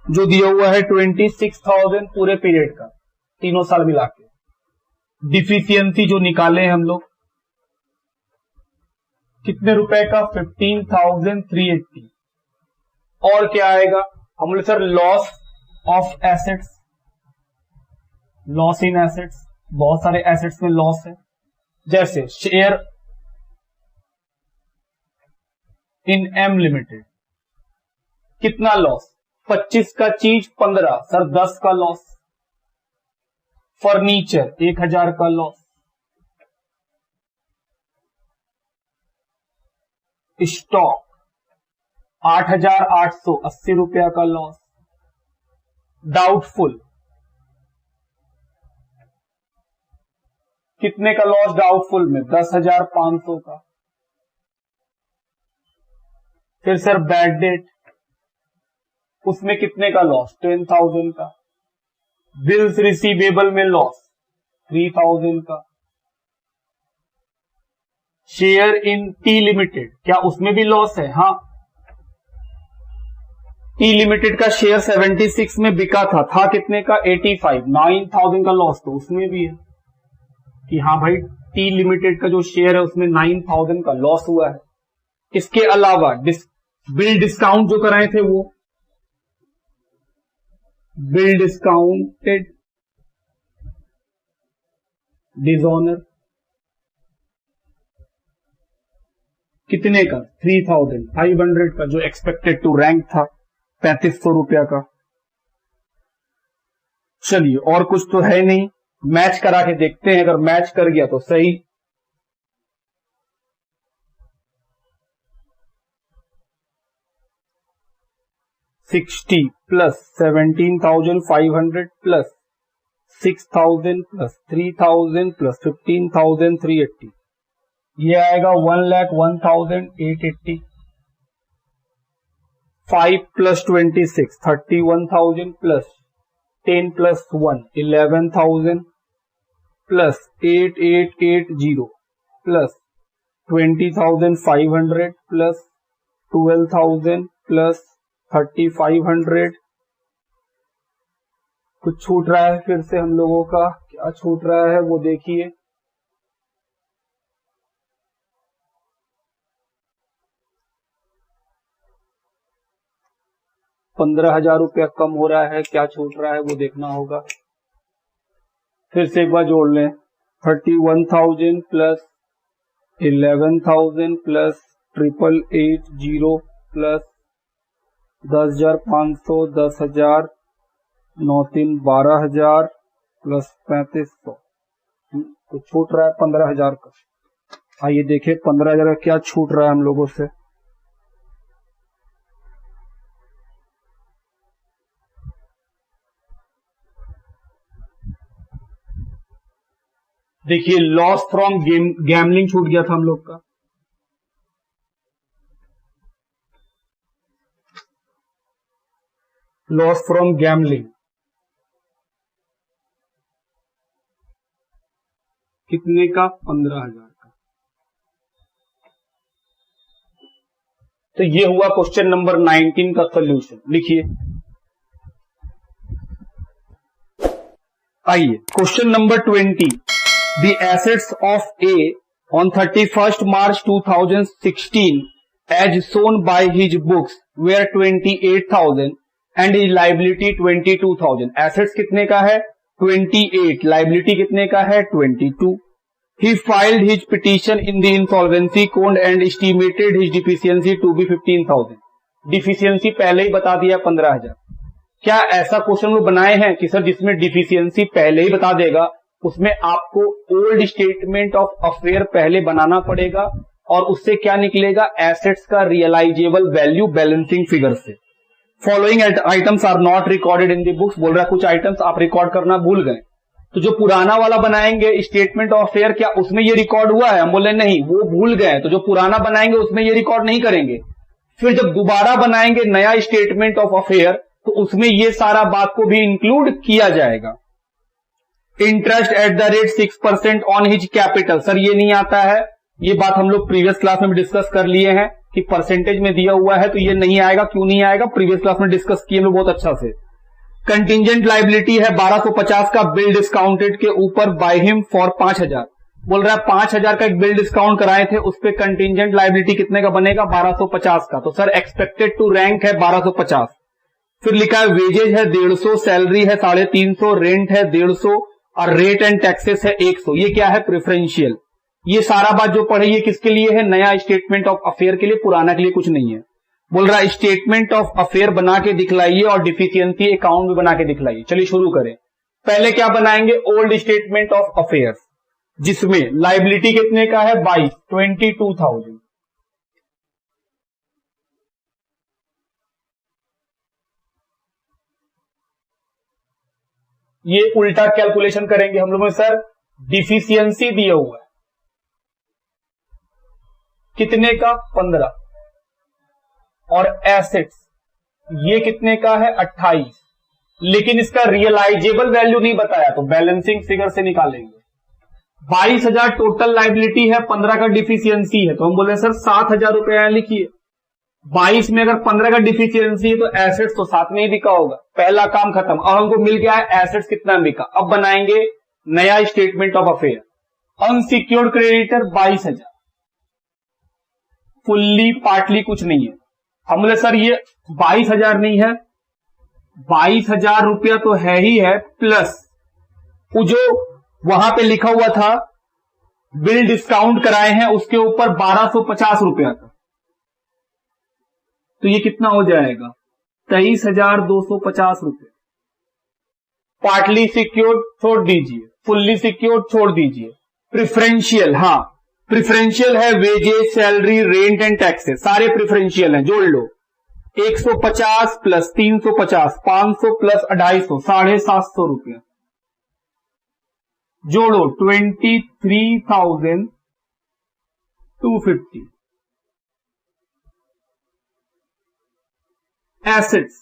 जो दिया हुआ है 26,000 पूरे पीरियड का, तीनों साल मिला के। डिफिशियंसी जो निकाले हैं हम लोग कितने रुपए का 15,380। और क्या आएगा, हम लोग sir loss of assets, loss in assets, बहुत सारे एसेट्स में लॉस है, जैसे शेयर इन एम लिमिटेड कितना लॉस, 25 का चीज 15, सर 10 का लॉस। फर्नीचर 1,000 का लॉस। स्टॉक 8,880 रुपया का लॉस। डाउटफुल कितने का लॉस डाउटफुल में 10,500 का। फिर सर बैड डेट, उसमें कितने का लॉस 10,000 का। बिल्स रिसीवेबल में लॉस 3,000 का। शेयर इन टी लिमिटेड, क्या उसमें भी लॉस है, हाँ टी लिमिटेड का शेयर 76 में बिका था कितने का 85, 9,000 का लॉस तो उसमें भी है कि हाँ भाई टी लिमिटेड का जो शेयर है उसमें 9,000 का लॉस हुआ है। इसके अलावा बिल डिस्काउंट जो कराए थे वो बिल डिस्काउंटेड डिसऑनर कितने का 3,500 का, जो एक्सपेक्टेड टू रैंक था 3,500 रुपया का। चलिए और कुछ तो है नहीं, मैच करा के देखते हैं, अगर मैच कर गया तो सही। $60 प्लस 17,500 प्लस 6,000 प्लस 3,000 प्लस 15,380, ये आएगा 1,01,880। 5 plus 26 31,000 plus 10 plus 1 11,000 plus 8,880 plus 20,500 plus 12,000 plus 3,500। कुछ छूट रहा है फिर से हम लोगों का, क्या छूट रहा है वो देखिए। 15,000 रुपया कम हो रहा है, क्या छूट रहा है वो देखना होगा। फिर से एक बार जोड़ लें, 31,000 प्लस 11,000 प्लस 8880 प्लस 10,500, 10,000, 9 3 12,000 प्लस 3500, तो छूट रहा है 15,000 का। आइए देखें 15,000 का क्या छूट रहा है हम लोगों से। देखिए लॉस फ्रॉम गैमलिंग छूट गया था हम लोग का, लॉस फ्रॉम गैमलिंग कितने का, 15,000 का। तो ये हुआ क्वेश्चन नंबर 19 का सोल्यूशन। लिखिए, आइए question number 20, the assets of a on 31st March 2016 as shown by his books were 28,000 and his liability 22,000। Assets कितने का है 28, लाइबिलिटी कितने का है 22। He filed his petition in the insolvency code and estimated his deficiency to be 15,000। Deficiency पहले ही बता दिया 15,000। क्या ऐसा क्वेश्चन वो बनाए हैं कि सर जिसमें डिफिशियंसी पहले ही बता देगा, उसमें आपको ओल्ड स्टेटमेंट ऑफ अफेयर पहले बनाना पड़ेगा और उससे क्या निकलेगा, एसेट्स का रियलाइजेबल वैल्यू बैलेंसिंग फिगर से। Following items are not recorded in the books, बोल रहा है कुछ आइटम्स आप रिकॉर्ड करना भूल गए। तो जो पुराना वाला बनाएंगे स्टेटमेंट ऑफ अफेयर, क्या उसमें ये रिकॉर्ड हुआ है, हम बोले नहीं वो भूल गए, तो जो पुराना बनाएंगे उसमें ये रिकॉर्ड नहीं करेंगे। फिर जब दोबारा बनाएंगे नया स्टेटमेंट ऑफ अफेयर तो उसमें ये सारा बात को भी इंक्लूड किया जाएगा। Interest at the rate 6% on his capital, sir ये नहीं आता है, ये बात हम लोग प्रीवियस क्लास में भी डिस्कस कर लिए हैं कि परसेंटेज में दिया हुआ है तो ये नहीं आएगा। क्यों नहीं आएगा, प्रीवियस क्लास में डिस्कस किए हम लोग बहुत अच्छा से। कंटिजेंट लाइबिलिटी है 1250 का बिल डिस्काउंटेड के ऊपर बाय हिम फॉर 5,000, बोल रहा है 5,000 का एक बिल डिस्काउंट कराए थे, उस पर कंटिजेंट लाइबिलिटी कितने का बनेगा 1250 का। तो सर एक्सपेक्टेड टू रैंक है 1250। फिर लिखा है वेजेज है 150, सैलरी है 350, रेंट है 150 और रेट एंड टैक्सेस है 100। ये क्या है, प्रेफरेंशियल। ये सारा बात जो पढ़े ये किसके लिए है, नया स्टेटमेंट ऑफ अफेयर के लिए, पुराना के लिए कुछ नहीं है। बोल रहा है स्टेटमेंट ऑफ अफेयर बना के दिखलाइए और डिफिशियंसी अकाउंट भी बना के दिखलाइए। चलिए शुरू करें। पहले क्या बनाएंगे, ओल्ड स्टेटमेंट ऑफ अफेयर्स, जिसमें लाइबिलिटी कितने का है 22,000। ये उल्टा कैलकुलेशन करेंगे हम लोग में, सर डिफिशियंसी दिया हुआ है कितने का 15 और एसेट्स ये कितने का है 28, लेकिन इसका रियलाइजेबल वैल्यू नहीं बताया तो बैलेंसिंग फिगर से निकालेंगे। 22,000 टोटल लाइबिलिटी है, 15 का डिफिशियंसी है, तो हम बोले सर 7,000 रुपया लिखिए। 22 में अगर 15 का डिफिशियंसी है तो एसेट्स तो 7 में ही बिका होगा, पहला काम खत्म। अब हमको मिल गया है एसेट्स कितना बिका। अब बनाएंगे नया statement of affair. Unsecured creditor 22,000, fully partly कुछ नहीं है। हम बोले सर ये 22,000 नहीं है, 22,000 रुपया तो है ही है, प्लस वो जो वहां पे लिखा हुआ था बिल डिस्काउंट कराए हैं उसके ऊपर 1250 रुपया का, तो ये कितना हो जाएगा 23,250 रुपये। पार्टली सिक्योर्ड छोड़ दीजिए, फुल्ली सिक्योर्ड छोड़ दीजिए। प्रिफरेंशियल, हाँ प्रिफरेंशियल है wages, salary, rent and taxes, सारे प्रिफरेंशियल हैं, जोड़ लो। 150 प्लस 350, 500 प्लस 250, 750 रुपया, जोड़ो 23,250। एसेट्स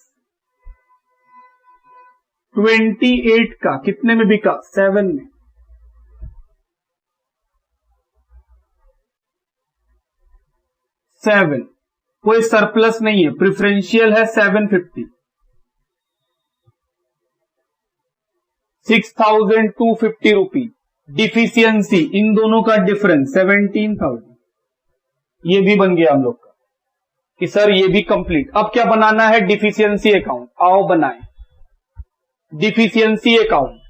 28 का कितने में बिका 7 में, 7 कोई सरप्लस नहीं है, प्रिफरेंशियल है 750। 6,250 रुपीज डिफिशियंसी, इन दोनों का डिफरेंस 17,000, ये भी बन गया हम लोग का। कि सर ये भी कंप्लीट। अब क्या बनाना है? Deficiency account. आओ बनाएं डिफिशियंसी अकाउंट।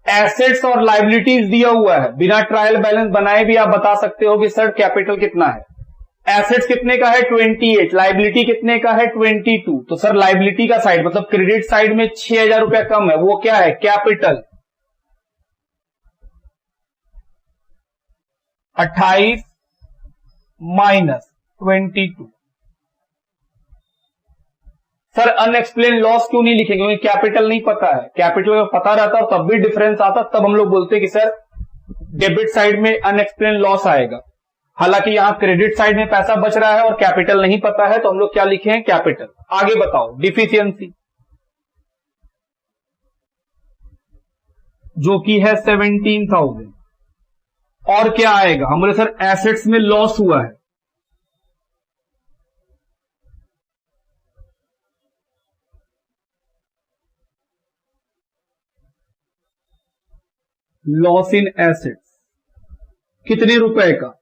एसेट्स और लाइबिलिटीज दिया हुआ है, बिना ट्रायल बैलेंस बनाए भी आप बता सकते हो कि सर कैपिटल कितना है। एसेट्स कितने का है? 28। लाइबिलिटी कितने का है? 22। तो सर लाइबिलिटी का साइड मतलब क्रेडिट साइड में 6,000 रुपया कम है, वो क्या है? Capital. 28 minus 22। Sir unexplained loss क्यों नहीं लिखेंगे? क्योंकि कैपिटल नहीं पता है। कैपिटल अगर पता रहता और तब भी डिफरेंस आता, तब हम लोग बोलते कि सर डेबिट साइड में अनएक्सप्लेन लॉस आएगा। हालांकि यहां क्रेडिट साइड में पैसा बच रहा है और कैपिटल नहीं पता है, तो हम लोग क्या लिखे हैं? कैपिटल। आगे बताओ डिफिशियंसी, जो कि है 17,000। और क्या आएगा? हम बोले सर एसेट्स में लॉस हुआ है, लॉस इन एसेट्स कितने रुपए का?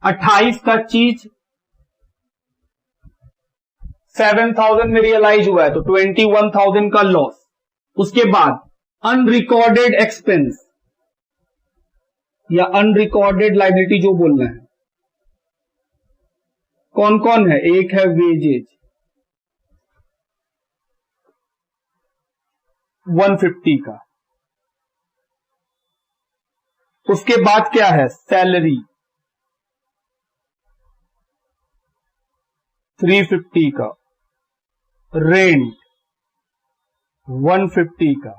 28 का चीज 7,000 में रियलाइज हुआ है, तो 21,000 का लॉस। उसके बाद अनरिकॉर्डेड एक्सपेंस या अनरिकॉर्डेड लाइबिलिटी जो बोलना है, कौन कौन है? एक है वेजेज 150 का। उसके बाद क्या है? सैलरी 350 का, रेंट 150 का,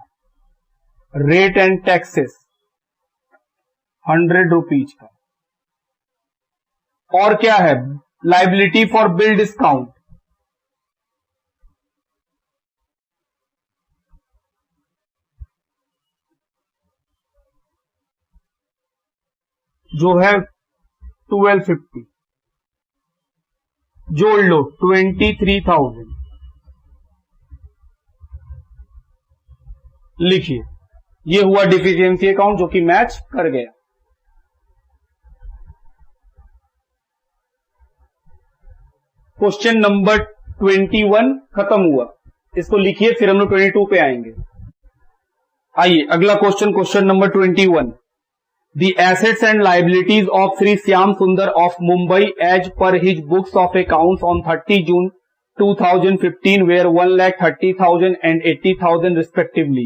रेट एंड टैक्सेस 100 रुपीज का। और क्या है? लाइबिलिटी फॉर बिल डिस्काउंट जो है 1250। जोड़ लो 23,000। लिखिए, ये हुआ डिफिशियंसी अकाउंट जो कि मैच कर गया। क्वेश्चन नंबर 21 खत्म हुआ। इसको लिखिए, फिर हम लोग 22 पे आएंगे। आइए अगला question, question number 21। The assets and liabilities of Sri Syam Sundar of Mumbai as per his books of accounts on 30 June 2015 were 1,30,000 and 80,000 respectively.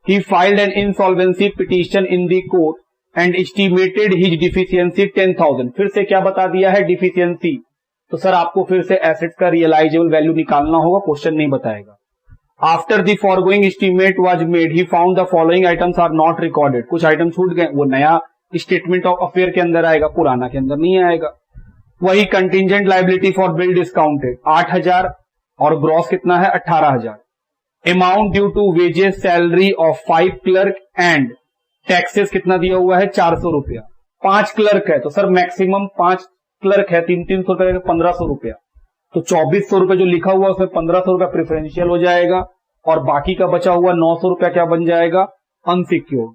He filed an insolvency petition in the court and estimated his deficiency 10,000. फिर से क्या बता दिया है? डिफिशियंसी। तो सर आपको फिर से एसेट्स का रियलाइजेबल वैल्यू निकालना होगा, क्वेश्चन नहीं बताएगा। After the foregoing estimate was made he found the following items are not recorded. कुछ आइटम छूट गए, वो नया स्टेटमेंट ऑफ अफेयर के अंदर आएगा, पुराना के अंदर नहीं आएगा। वही contingent liability for bill discounted 8,000 और ग्रॉस कितना है? 18,000। Amount due to wages salary of 5 clerk and taxes कितना दिया हुआ है? 400 रुपया। 5 क्लर्क है तो सर मैक्सिमम 5 क्लर्क है, 300 रुपए, 1,500 रुपया। तो 2,400 रुपए जो लिखा हुआ उसमें 1,500 रुपया प्रिफरेंशियल हो जाएगा और बाकी का बचा हुआ 900 रुपया क्या बन जाएगा? अनसिक्योर्ड।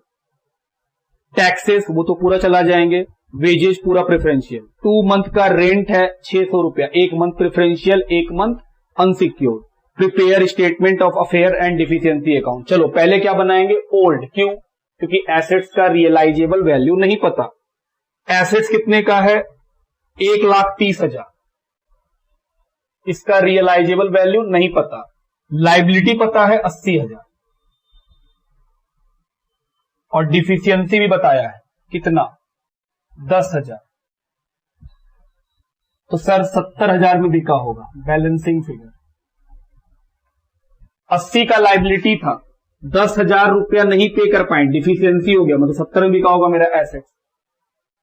टैक्सेस वो तो पूरा चला जाएंगे, वेजेस पूरा प्रेफरेंशियल। 2 मंथ का रेंट है 600 रुपया, 1 month preferential, 1 month unsecured. Prepare statement of affair and deficiency account. चलो पहले क्या बनाएंगे? ओल्ड। क्यों? क्योंकि एसेट्स का रियलाइजेबल वैल्यू नहीं पता। एसेट्स कितने का है? 1,30,000, इसका रियलाइजेबल वैल्यू नहीं पता। लाइबिलिटी पता है 80,000 और डिफिशियंसी भी बताया है कितना? 10,000। तो सर 70,000 में बिका होगा बैलेंसिंग फिगर। 80 का लाइबिलिटी था, 10,000 रुपया नहीं पे कर पाए, डिफिशियंसी हो गया, मतलब 70 में बिका होगा मेरा एसेट।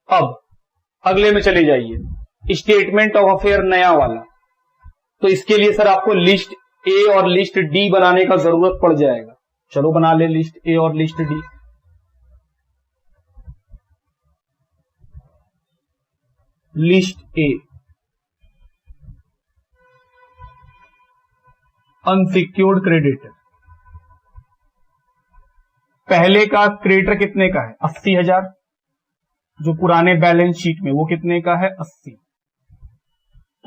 अब अगले में चले जाइए, स्टेटमेंट ऑफ अफेयर नया वाला। तो इसके लिए सर आपको लिस्ट ए और लिस्ट डी बनाने का जरूरत पड़ जाएगा। चलो बना ले लिस्ट ए और list D. List A, unsecured creditor. पहले का क्रेडिटर कितने का है? 80,000, जो पुराने बैलेंस शीट में वो कितने का है? 80।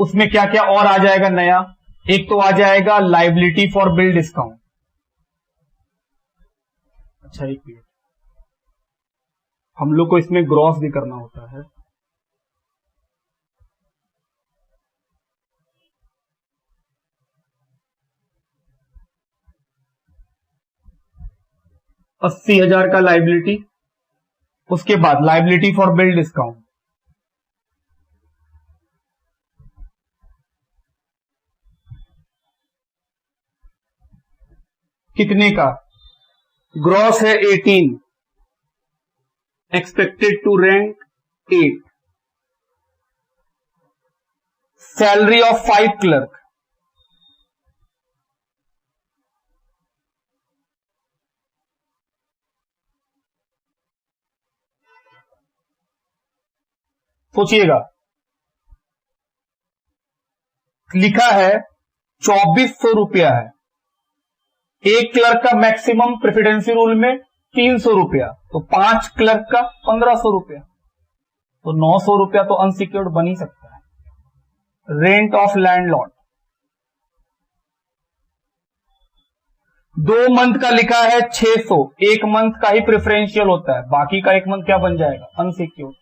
उसमें क्या क्या और आ जाएगा नया? एक तो आ जाएगा लाइबिलिटी फॉर बिल डिस्काउंट। अच्छा एक मिनट, हम लोग को इसमें ग्रॉस भी करना होता है। $80,000 का लाइबिलिटी, उसके बाद लाइबिलिटी फॉर बिल डिस्काउंट कितने का? ग्रॉस है 18, expected to rank 8, salary of 5 clerk सोचिएगा, लिखा है 2400 रुपया है। एक क्लर्क का मैक्सिमम प्रेसिडेंसी रूल में 300 रुपया, तो 5 क्लर्क का 1500 रुपया, तो 900 रुपया तो अनसिक्योर्ड बन ही सकता है। रेंट ऑफ लैंडलॉर्ड 2 मंथ का लिखा है 600, एक मंथ का ही प्रेफरेंशियल होता है, बाकी का एक मंथ क्या बन जाएगा? अनसिक्योर्ड।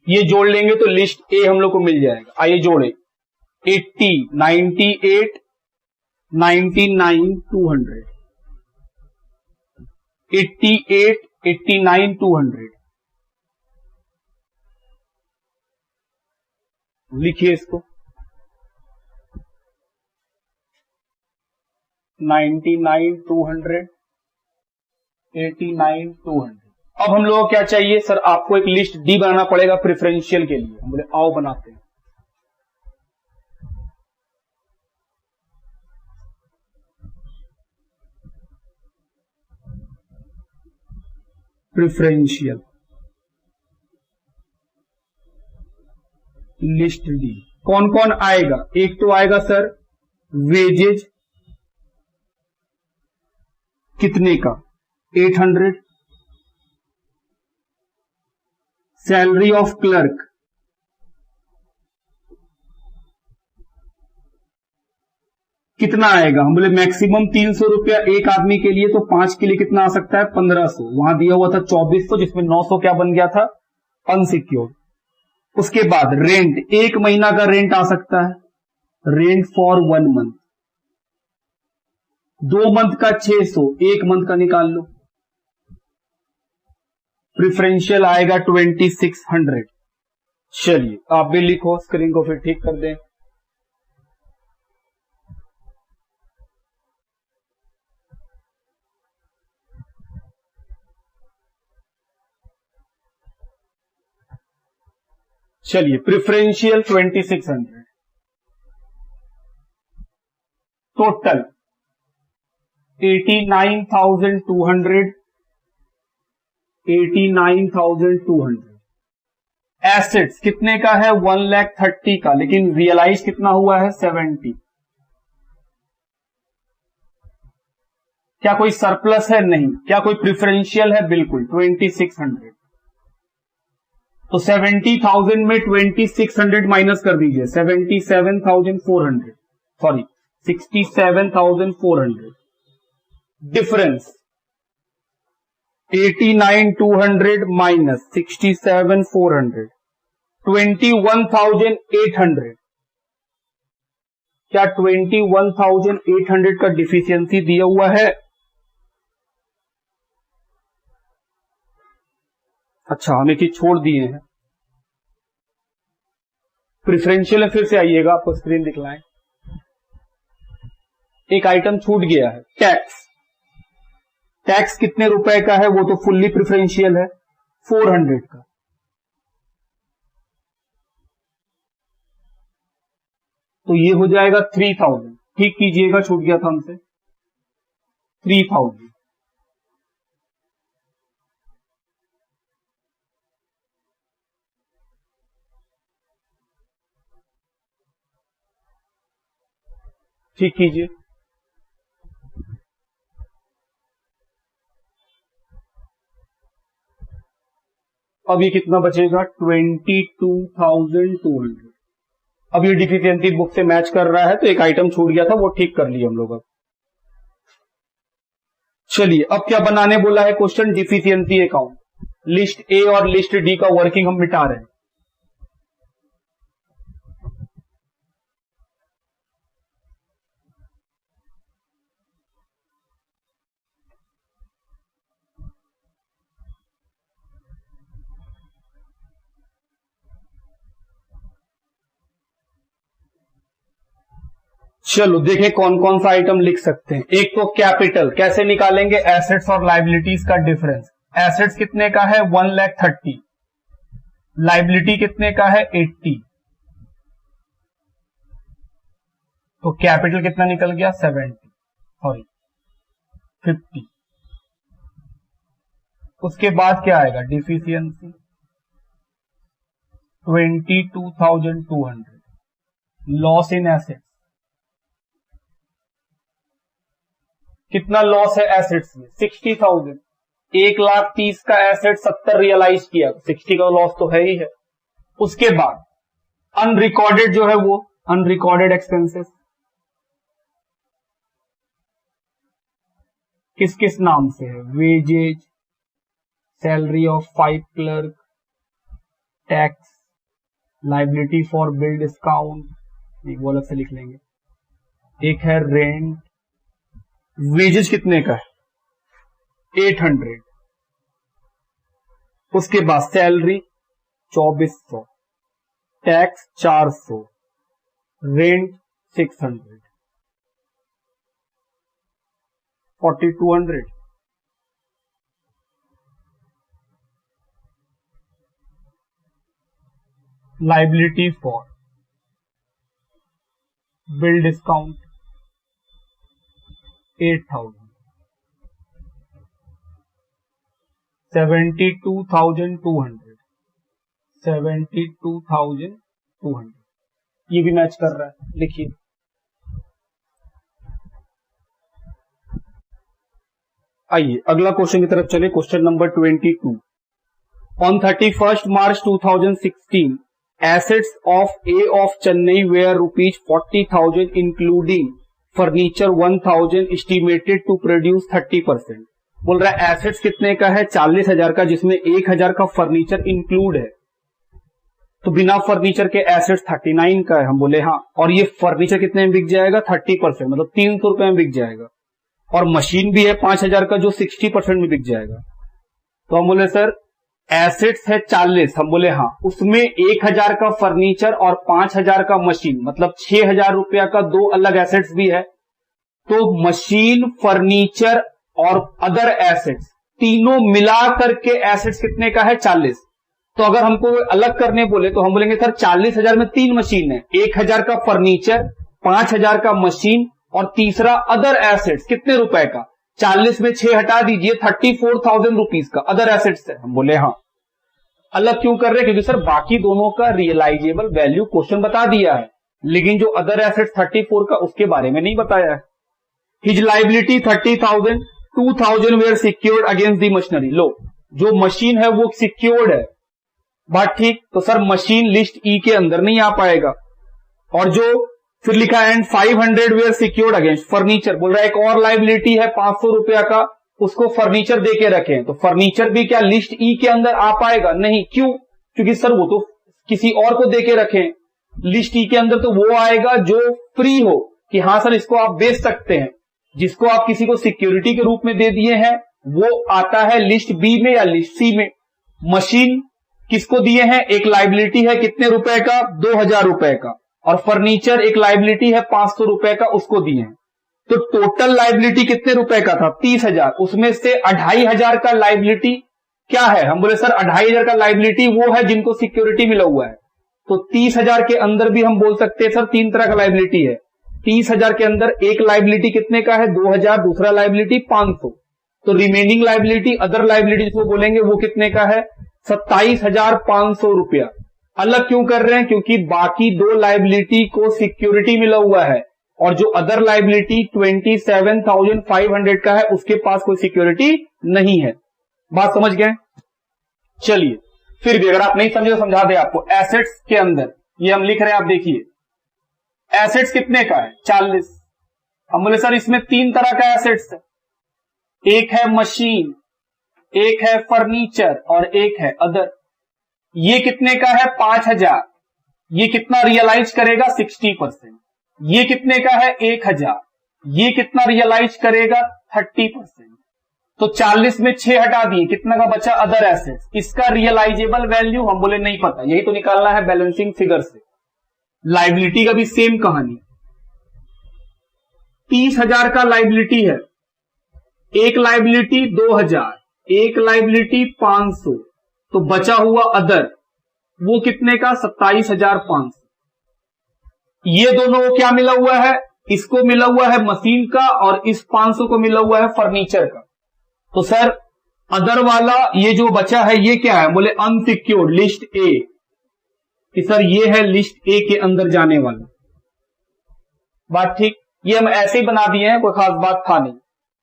ये जोड़ लेंगे तो लिस्ट ए हम लोग को मिल जाएगा। आइए जोड़े, 80, 98, 99, 200, 88, 89, 200। लिखिए इसको, 99, 200, 89, 200। अब हम लोग को क्या चाहिए? सर आपको एक लिस्ट डी बनाना पड़ेगा प्रेफरेंशियल के लिए। हम बोले आओ बनाते हैं। प्रेफरेंशियल लिस्ट डी कौन कौन आएगा? एक तो आएगा सर वेजेज, कितने का? 800, सैलरी ऑफ क्लर्क कितना आएगा? हम बोले मैक्सिमम 300 रुपया एक आदमी के लिए, तो 5 के लिए कितना आ सकता है? 1500। वहां दिया हुआ था 2400, जिसमें 900 क्या बन गया था? अनसिक्योर्ड। उसके बाद रेंट, एक महीना का रेंट आ सकता है, रेंट फॉर 1 मंथ। 2 मंथ का 600, एक मंथ का निकाल लो। प्रिफरेंशियल आएगा 2600। चलिए आप भी लिखो, स्क्रीन को फिर ठीक कर दें। चलिए प्रिफरेंशियल 2600, टोटल 89,200, 89,200। एसेट्स कितने का है? 1,30,000 का, लेकिन रियलाइज कितना हुआ है? 70। क्या कोई सरप्लस है? नहीं। क्या कोई प्रिफरेंशियल है? बिल्कुल, 2600। तो 70,000 में 2600 माइनस कर दीजिए, 77,400, सॉरी 67,400। Difference 89,200 minus 67,400, 21,800। क्या 21,800 का डिफिशियंसी दिया हुआ है? अच्छा हम एक चीज छोड़ दिए हैं, प्रिफरेंशियल में फिर से आइएगा, आपको स्क्रीन दिखलाएं। एक आइटम छूट गया है, टैक्स। टैक्स कितने रुपए का है? वो तो फुल्ली प्रिफरेंशियल है, 400 का। तो ये हो जाएगा 3000। ठीक कीजिएगा, छूट गया था हमसे 3000। ठीक कीजिए। अब ये कितना बचेगा? 22,200। अब ये डिफिशियंसी बुक से मैच कर रहा है, तो एक आइटम छूट गया था वो ठीक कर लिया हम लोग। अब चलिए अब क्या बनाने बोला है question, deficiency account. List A और लिस्ट डी का वर्किंग हम मिटा रहे हैं। चलो देखें कौन कौन सा आइटम लिख सकते हैं। एक तो कैपिटल कैसे निकालेंगे, एसेट्स और लाइबिलिटीज का डिफरेंस। एसेट्स कितने का है 1,30,000, लाइबिलिटी कितने का है 80, तो कैपिटल कितना निकल गया 50। उसके बाद क्या आएगा डिफिशियंसी 22,200, लॉस इन एसेट्स कितना लॉस है एसेट्स में 60,000। 1,30,000 का एसेट 70 रियलाइज किया, 60 का लॉस तो है ही है। उसके बाद अनरिकॉर्डेड जो है वो अनरिकॉर्डेड एक्सपेंसेस किस किस नाम से है, wages, salary of 5 clerk, tax, liability for bill discount, एक वो अलग से लिख लेंगे। एक है रेंट, वेजेज कितने का है 800। उसके बाद salary 2400, tax 400, rent 600, 4200। Liability for bill discount 8,000, 72,200, 72,200। ये भी मैच कर रहा है, लिखिए। आइए अगला क्वेश्चन की तरफ चले। Question number 22। On 31 March 2016 assets of A of Chennai were rupees 40,000 including furniture 1,000 estimated to produce 30%। बोल रहा है एसेट्स कितने का है 40,000 का, जिसमें 1,000 का फर्नीचर इंक्लूड है। तो बिना फर्नीचर के एसेट्स 39 का है। हम बोले हाँ, और ये फर्नीचर कितने में बिक जाएगा 30%, मतलब 300 रुपए में बिक जाएगा। और मशीन भी है 5,000 का जो 60% में बिक जाएगा। तो हम बोले सर एसेट्स है 40, हम बोले हाँ, उसमें 1,000 का फर्नीचर और 5,000 का मशीन, मतलब 6,000 रुपया का दो अलग एसेट्स भी है। तो मशीन, फर्नीचर और अदर एसेट्स तीनों मिला करके एसेट्स कितने का है 40। तो अगर हमको अलग करने बोले तो हम बोलेंगे सर 40,000 में 3 मशीन है, 1,000 का फर्नीचर, 5,000 का मशीन और तीसरा अदर एसेट्स कितने रुपए का, 40 में 6 हटा दीजिए, 34,000 रुपीज का अदर एसेट्स है। हम बोले हाँ। अलग क्यों कर रहे हैं, क्योंकि सर बाकी दोनों का रियलाइजेबल वैल्यू क्वेश्चन बता दिया है, लेकिन जो अदर एसेट्स 34 का उसके बारे में नहीं बताया है। His liability 30,000, 2,000 were secured against the machinery. लो जो मशीन है वो सिक्योर्ड है, बात ठीक। तो सर मशीन लिस्ट ई के अंदर नहीं आ पाएगा। और जो फिर लिखा है and 500 were secured against furniture, बोल रहा है एक और लाइबिलिटी है 500 रुपया का, उसको फर्नीचर दे के रखें। तो फर्नीचर भी क्या लिस्ट ई के अंदर आ पाएगा, नहीं। क्यों, क्योंकि सर वो तो किसी और को दे के रखें। लिस्ट ई के अंदर तो वो आएगा जो फ्री हो, कि हाँ सर इसको आप बेच सकते हैं। जिसको आप किसी को सिक्योरिटी के रूप में दे दिए हैं वो आता है लिस्ट बी में या लिस्ट सी में। मशीन किसको दिए हैं, एक लाइबिलिटी है कितने रुपए का 2,000 रुपए का, और फर्नीचर एक लाइबिलिटी है 500 रुपए का, उसको दिए हैं। तो टोटल लाइबिलिटी कितने रुपए का था 30,000, उसमें से 2,500 का लाइबिलिटी क्या है। हम बोले सर 2,500 का लाइबिलिटी वो है जिनको सिक्योरिटी मिला हुआ है। तो 30,000 के अंदर भी हम बोल सकते हैं सर 3 तरह का लाइबिलिटी है। 30,000 के अंदर एक लाइबिलिटी कितने का है 2,000, दूसरा लाइबिलिटी 500। तो रिमेनिंग लाइबिलिटी अदर लाइबिलिटी जिसको बोलेंगे वो कितने का है 27,500 रुपया। अलग क्यों कर रहे हैं, क्योंकि बाकी दो लाइबिलिटी को सिक्योरिटी मिला हुआ है, और जो अदर लाइबिलिटी 27,500 का है उसके पास कोई सिक्योरिटी नहीं है। बात समझ गए। चलिए फिर भी अगर आप नहीं समझे तो समझा दे आपको। एसेट्स के अंदर ये हम लिख रहे हैं, आप देखिए एसेट्स कितने का है 40। हम बोले सर इसमें 3 तरह का एसेट्स है, एक है मशीन, एक है फर्नीचर और एक है अदर। ये कितने का है 5000, ये कितना रियलाइज करेगा 60%। ये कितने का है 1000, ये कितना रियलाइज करेगा 30%। तो 40 में 6 हटा दिए, कितना का बचा अदर एसेट्स। इसका रियलाइजेबल वैल्यू हम बोले नहीं पता, यही तो निकालना है बैलेंसिंग फिगर से। लाइबिलिटी का भी सेम कहानी, 30,000 का लाइबिलिटी है, एक लाइबिलिटी 2000, एक लाइबिलिटी 500, तो बचा हुआ अदर वो कितने का 27,500। ये दोनों को क्या मिला हुआ है, इसको मिला हुआ है मशीन का और इस 500 को मिला हुआ है फर्नीचर का। तो सर अदर वाला ये जो बचा है ये क्या है, बोले अनसिक्योर्ड लिस्ट ए, कि सर ये है लिस्ट ए के अंदर जाने वाला। बात ठीक, ये हम ऐसे ही बना दिए हैं, कोई खास बात था नहीं।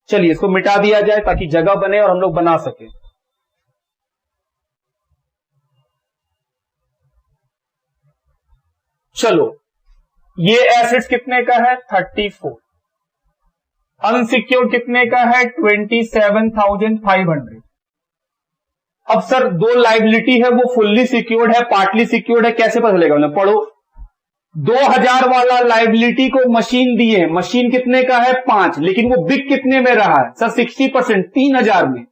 चलिए इसको मिटा दिया जाए ताकि जगह बने और हम लोग बना सके। चलो ये एसेट्स कितने का है 34, अनसिक्योर्ड कितने का है 27,500। अब सर दो लाइबिलिटी है, वो फुल्ली सिक्योर्ड है पार्टली सिक्योर्ड है, कैसे पता चलेगा, मतलब पढ़ो। 2000 वाला लाइबिलिटी को मशीन दिए, मशीन कितने का है 5, लेकिन वो बिक कितने में रहा है सर 60%, 3000 में।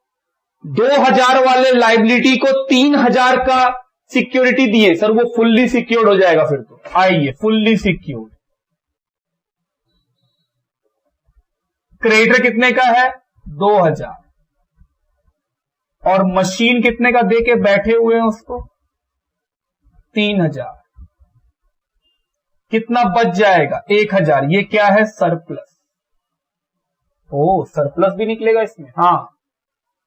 2000 वाले लाइबिलिटी को 3000 का सिक्योरिटी दिए, सर वो फुल्ली सिक्योर्ड हो जाएगा फिर तो। आइए फुल्ली सिक्योर्ड। क्रेडिटर कितने का है 2000 और मशीन कितने का दे के बैठे हुए हैं उसको 3000, कितना बच जाएगा 1000। ये क्या है सरप्लस। ओ सरप्लस भी निकलेगा इसमें, हाँ।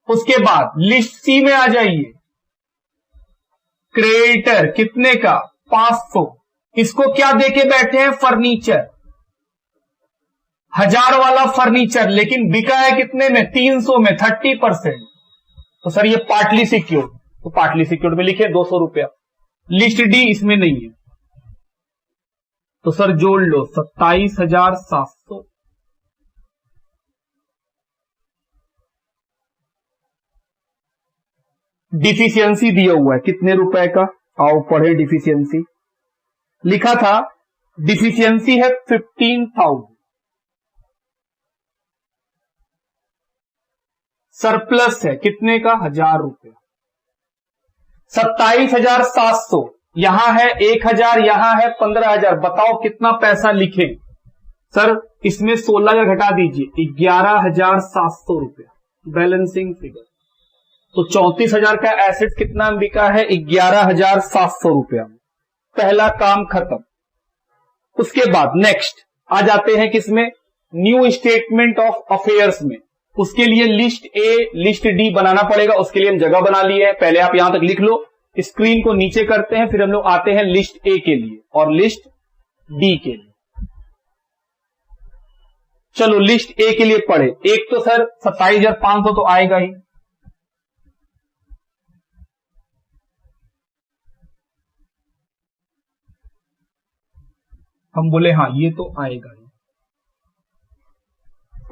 उसके बाद लिस्ट सी में आ जाइए, क्रेडिटर कितने का 500, इसको क्या देके बैठे हैं फर्नीचर, 1000 वाला फर्नीचर, लेकिन बिका है कितने में 300 में, 30%। तो सर ये पार्टली सिक्योर्ड, तो पार्टली सिक्योर्ड में लिखे 200 रुपया। लिस्ट डी इसमें नहीं है, तो सर जोड़ लो 27,700। डिफिशियंसी दिया हुआ है कितने रुपए का, आओ पढ़े डिफिशियंसी। लिखा था डिफिशियंसी है 15,000, सरप्लस है कितने का 1000 रुपया। 27,700 यहां है 1000, यहां है 15,000, बताओ कितना पैसा लिखे। सर इसमें 16 का घटा दीजिए 11,700 रुपया बैलेंसिंग फिगर। तो 34,000 का एसेट कितना बिका है 11,700 रुपया। पहला काम खत्म। उसके बाद नेक्स्ट आ जाते हैं किसमें, न्यू स्टेटमेंट ऑफ अफेयर्स में। उसके लिए लिस्ट ए लिस्ट डी बनाना पड़ेगा, उसके लिए हम जगह बना ली है, पहले आप यहां तक लिख लो। स्क्रीन को नीचे करते हैं, फिर हम लोग आते हैं लिस्ट ए के लिए और लिस्ट डी के लिए। चलो लिस्ट ए के लिए पढ़े। एक तो सर 27,500 तो आएगा ही, हम बोले हाँ ये तो आएगा ही।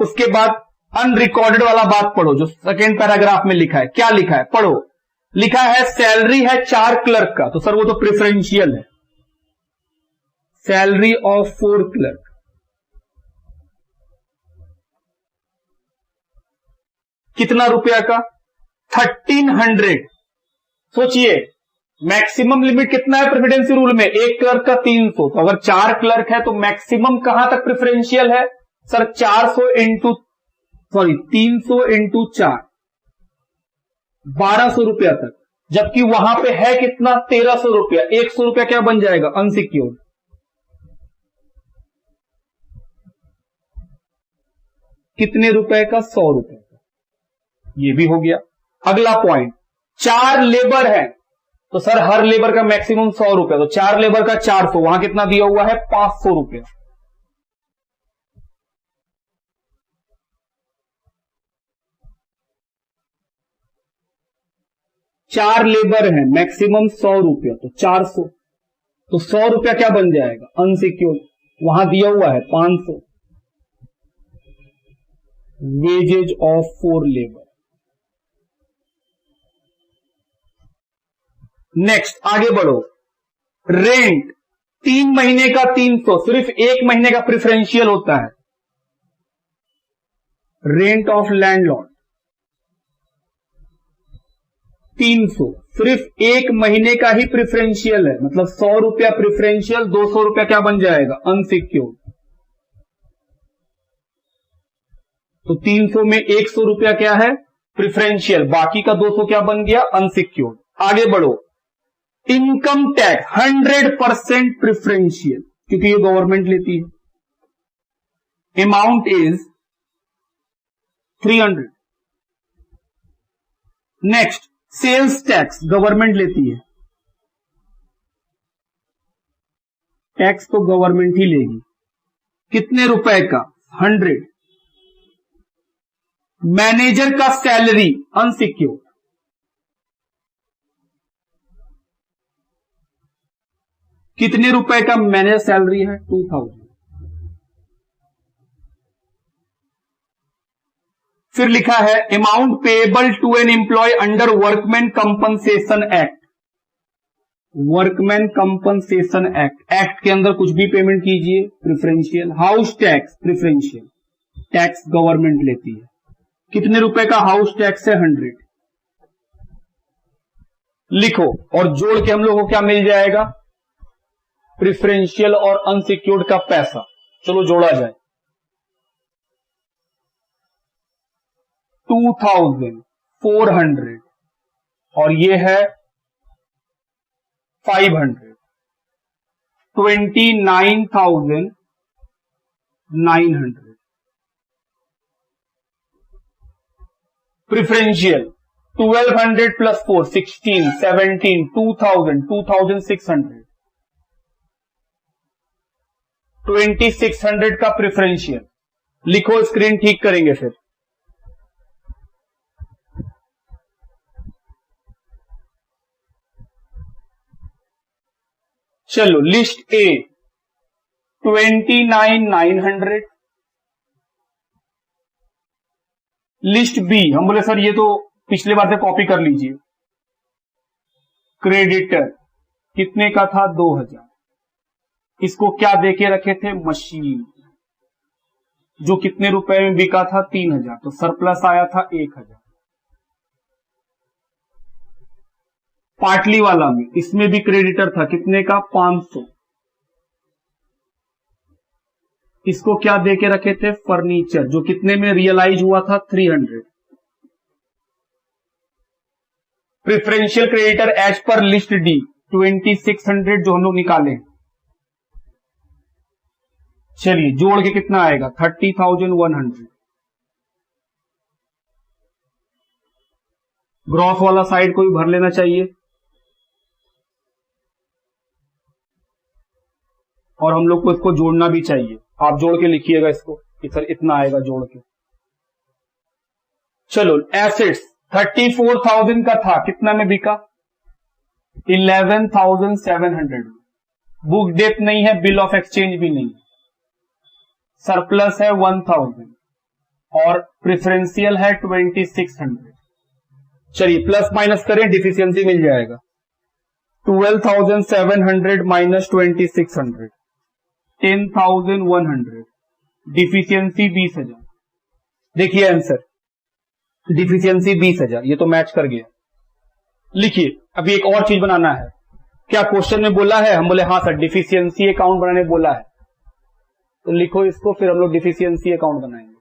उसके बाद अनरिकॉर्डेड वाला बात पढ़ो जो सेकेंड पैराग्राफ में लिखा है। क्या लिखा है पढ़ो, लिखा है सैलरी है 4 क्लर्क का, तो सर वो तो प्रेफरेंशियल है। सैलरी ऑफ 4 क्लर्क कितना रुपया का 1300। सोचिए मैक्सिमम लिमिट कितना है प्रेफरेंसी रूल में, एक क्लर्क का 300, तो अगर 4 क्लर्क है तो मैक्सिमम कहां तक प्रेफरेंशियल है सर 300 इंटू 4 1200 रुपया तक, जबकि वहां पे है कितना 1300 रुपया। 100 रुपया क्या बन जाएगा अनसिक्योर्ड। कितने रुपए का 100 रुपए का, ये भी हो गया। अगला पॉइंट 4 लेबर है, तो सर हर लेबर का मैक्सिमम 100 रुपया, तो 4 लेबर का 400, वहां कितना दिया हुआ है 500 रुपया। चार लेबर है मैक्सिमम 100 रुपया, तो 400, तो 100 रुपया क्या बन जाएगा अनसिक्योर्ड। वहां दिया हुआ है 500 वेजेज ऑफ 4 लेबर। नेक्स्ट आगे बढ़ो। रेंट 3 महीने का 300, सिर्फ 1 महीने का प्रिफरेंशियल होता है। रेंट ऑफ लैंडलॉर्ड 300, सिर्फ 1 महीने का ही प्रिफरेंशियल है, मतलब 100 रुपया प्रिफरेंशियल, 200 रुपया क्या बन जाएगा, अनसिक्योर्ड। तो 300 में 100 रुपया क्या है, प्रिफरेंशियल, बाकी का 200 क्या बन गया, अनसिक्योर्ड। आगे बढ़ो। इनकम टैक्स 100% प्रिफरेंशियल, क्योंकि ये गवर्नमेंट लेती है। Amount is 300। Next sales tax government लेती है, टैक्स तो गवर्नमेंट ही लेगी। कितने रुपए का, 100। मैनेजर का सैलरी अनसिक्योर्ड, कितने रुपए का मैनेजर सैलरी है, 2000। फिर लिखा है amount payable to an employ under workman compensation act. Workman compensation act के अंदर कुछ भी पेमेंट कीजिए, preferential. House tax preferential, tax government लेती है। कितने रुपए का हाउस टैक्स है, 100। लिखो और जोड़ के हम लोग को क्या मिल जाएगा, प्रिफरेंशियल और अनसिक्योर्ड का पैसा। चलो जोड़ा जाए। 2400 और ये है 500, 29,900। प्रिफरेंशियल 1200 प्लस 4 16 17 2000 2600, 2600 का प्रिफरेंशियल। लिखो, स्क्रीन ठीक करेंगे फिर। चलो लिस्ट ए 29,900। लिस्ट बी, हम बोले सर ये तो पिछले बार से कॉपी कर लीजिए। क्रेडिटर कितने का था, 2000। इसको क्या देके रखे थे, मशीन, जो कितने रुपए में बिका था, 3000, तो सरप्लस आया था 1000। पाटली वाला में, इसमें भी क्रेडिटर था, कितने का, 500। इसको क्या देके रखे थे, फर्नीचर, जो कितने में रियलाइज हुआ था, 300। Preferential creditor as per list D 2600 जो हम लोग निकाले। चलिए जोड़ के कितना आएगा, 30,100। ग्रॉस वाला साइड को भी भर लेना चाहिए, और हम लोग को इसको जोड़ना भी चाहिए। आप जोड़ के लिखिएगा इसको कि सर इतना आएगा जोड़ के। चलो एसेट्स 34,000 का था, कितना में बिका, 11,700। बुक डेट नहीं है, बिल ऑफ एक्सचेंज भी नहीं, सरप्लस है 1000 और प्रिफरेंशियल है 2600। चलिए प्लस माइनस करें, डिफिशियंसी मिल जाएगा। 12,700 माइनस 2600, 10,100, डिफिशियंसी 20,000। देखिए आंसर, डिफिशियंसी 20,000, ये तो मैच कर गया। लिखिए अभी एक और चीज बनाना है। क्या क्वेश्चन में बोला है, हम बोले हाँ सर डिफिशियंसी अकाउंट बनाने बोला है, तो लिखो इसको, फिर हम लोग डिफिशियंसी अकाउंट बनाएंगे।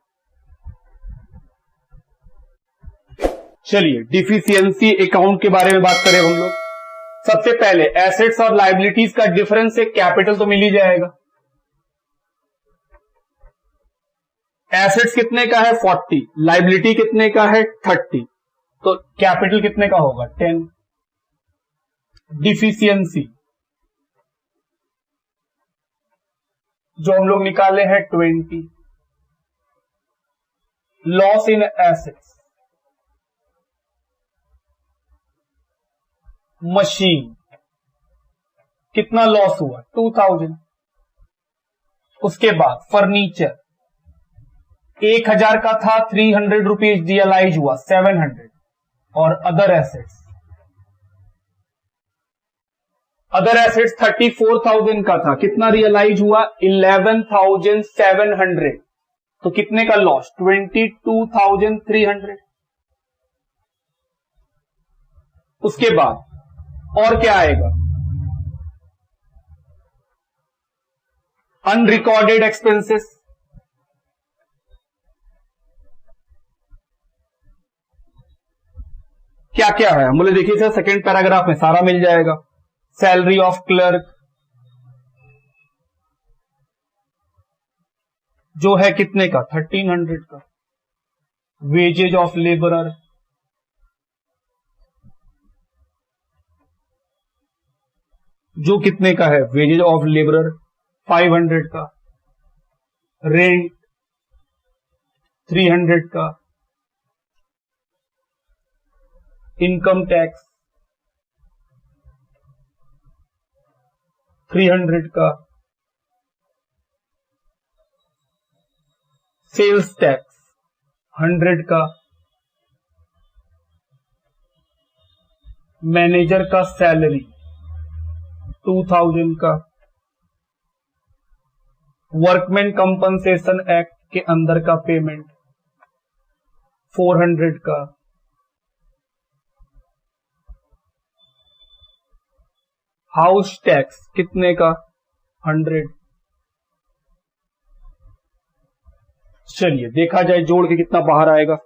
चलिए डिफिशियंसी अकाउंट के बारे में बात करें हम लोग। सबसे पहले एसेट्स और लायबिलिटीज का डिफरेंस है, कैपिटल तो मिल ही जाएगा। एसेट्स कितने का है, 40, लायबिलिटी कितने का है, 30, तो कैपिटल कितने का होगा, 10। डिफिशियंसी जो हम लोग निकाले हैं 20। लॉस इन एसेट्स, मशीन कितना लॉस हुआ, 2000। उसके बाद फर्नीचर 1000 का था, 300 रुपीज रियलाइज हुआ 700। और अदर एसेट्स 34,000 का था, कितना रियलाइज हुआ 11,700। तो कितने का लॉस 22,300। उसके बाद और क्या आएगा, अनरिकॉर्डेड एक्सपेंसेस क्या क्या है, बोले देखिए सर सेकेंड पैराग्राफ में सारा मिल जाएगा। सैलरी ऑफ क्लर्क जो है कितने का 1300 का। वेजेज ऑफ लेबरर जो कितने का है, वेजेज ऑफ लेबरर 500 का। रेंट 300 का। इनकम टैक्स 300 का। सेल्स टैक्स 100 का। मैनेजर का सैलरी 2000 का। वर्कमैन कंपनसेशन एक्ट के अंदर का पेमेंट 400 का। हाउस टैक्स कितने का 100। चलिए देखा जाए जोड़ के कितना बाहर आएगा।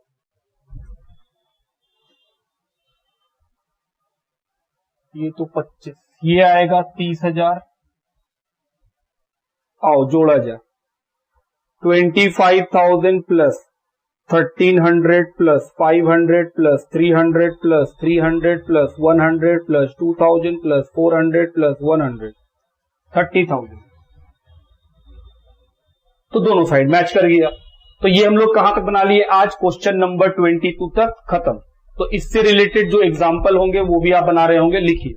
ये तो 25, ये आएगा 30,000। आओ जोड़ा जाए 25,000 plus 1300 plus 500 plus 300 plus 300 plus 100 plus 2000 plus 400 plus 100 30,000। तो दोनों साइड मैच कर गया। तो ये हम लोग कहां तक बना लिए, आज क्वेश्चन नंबर 22 तक खत्म। तो इससे रिलेटेड जो एग्जाम्पल होंगे वो भी आप बना रहे होंगे, लिखिए।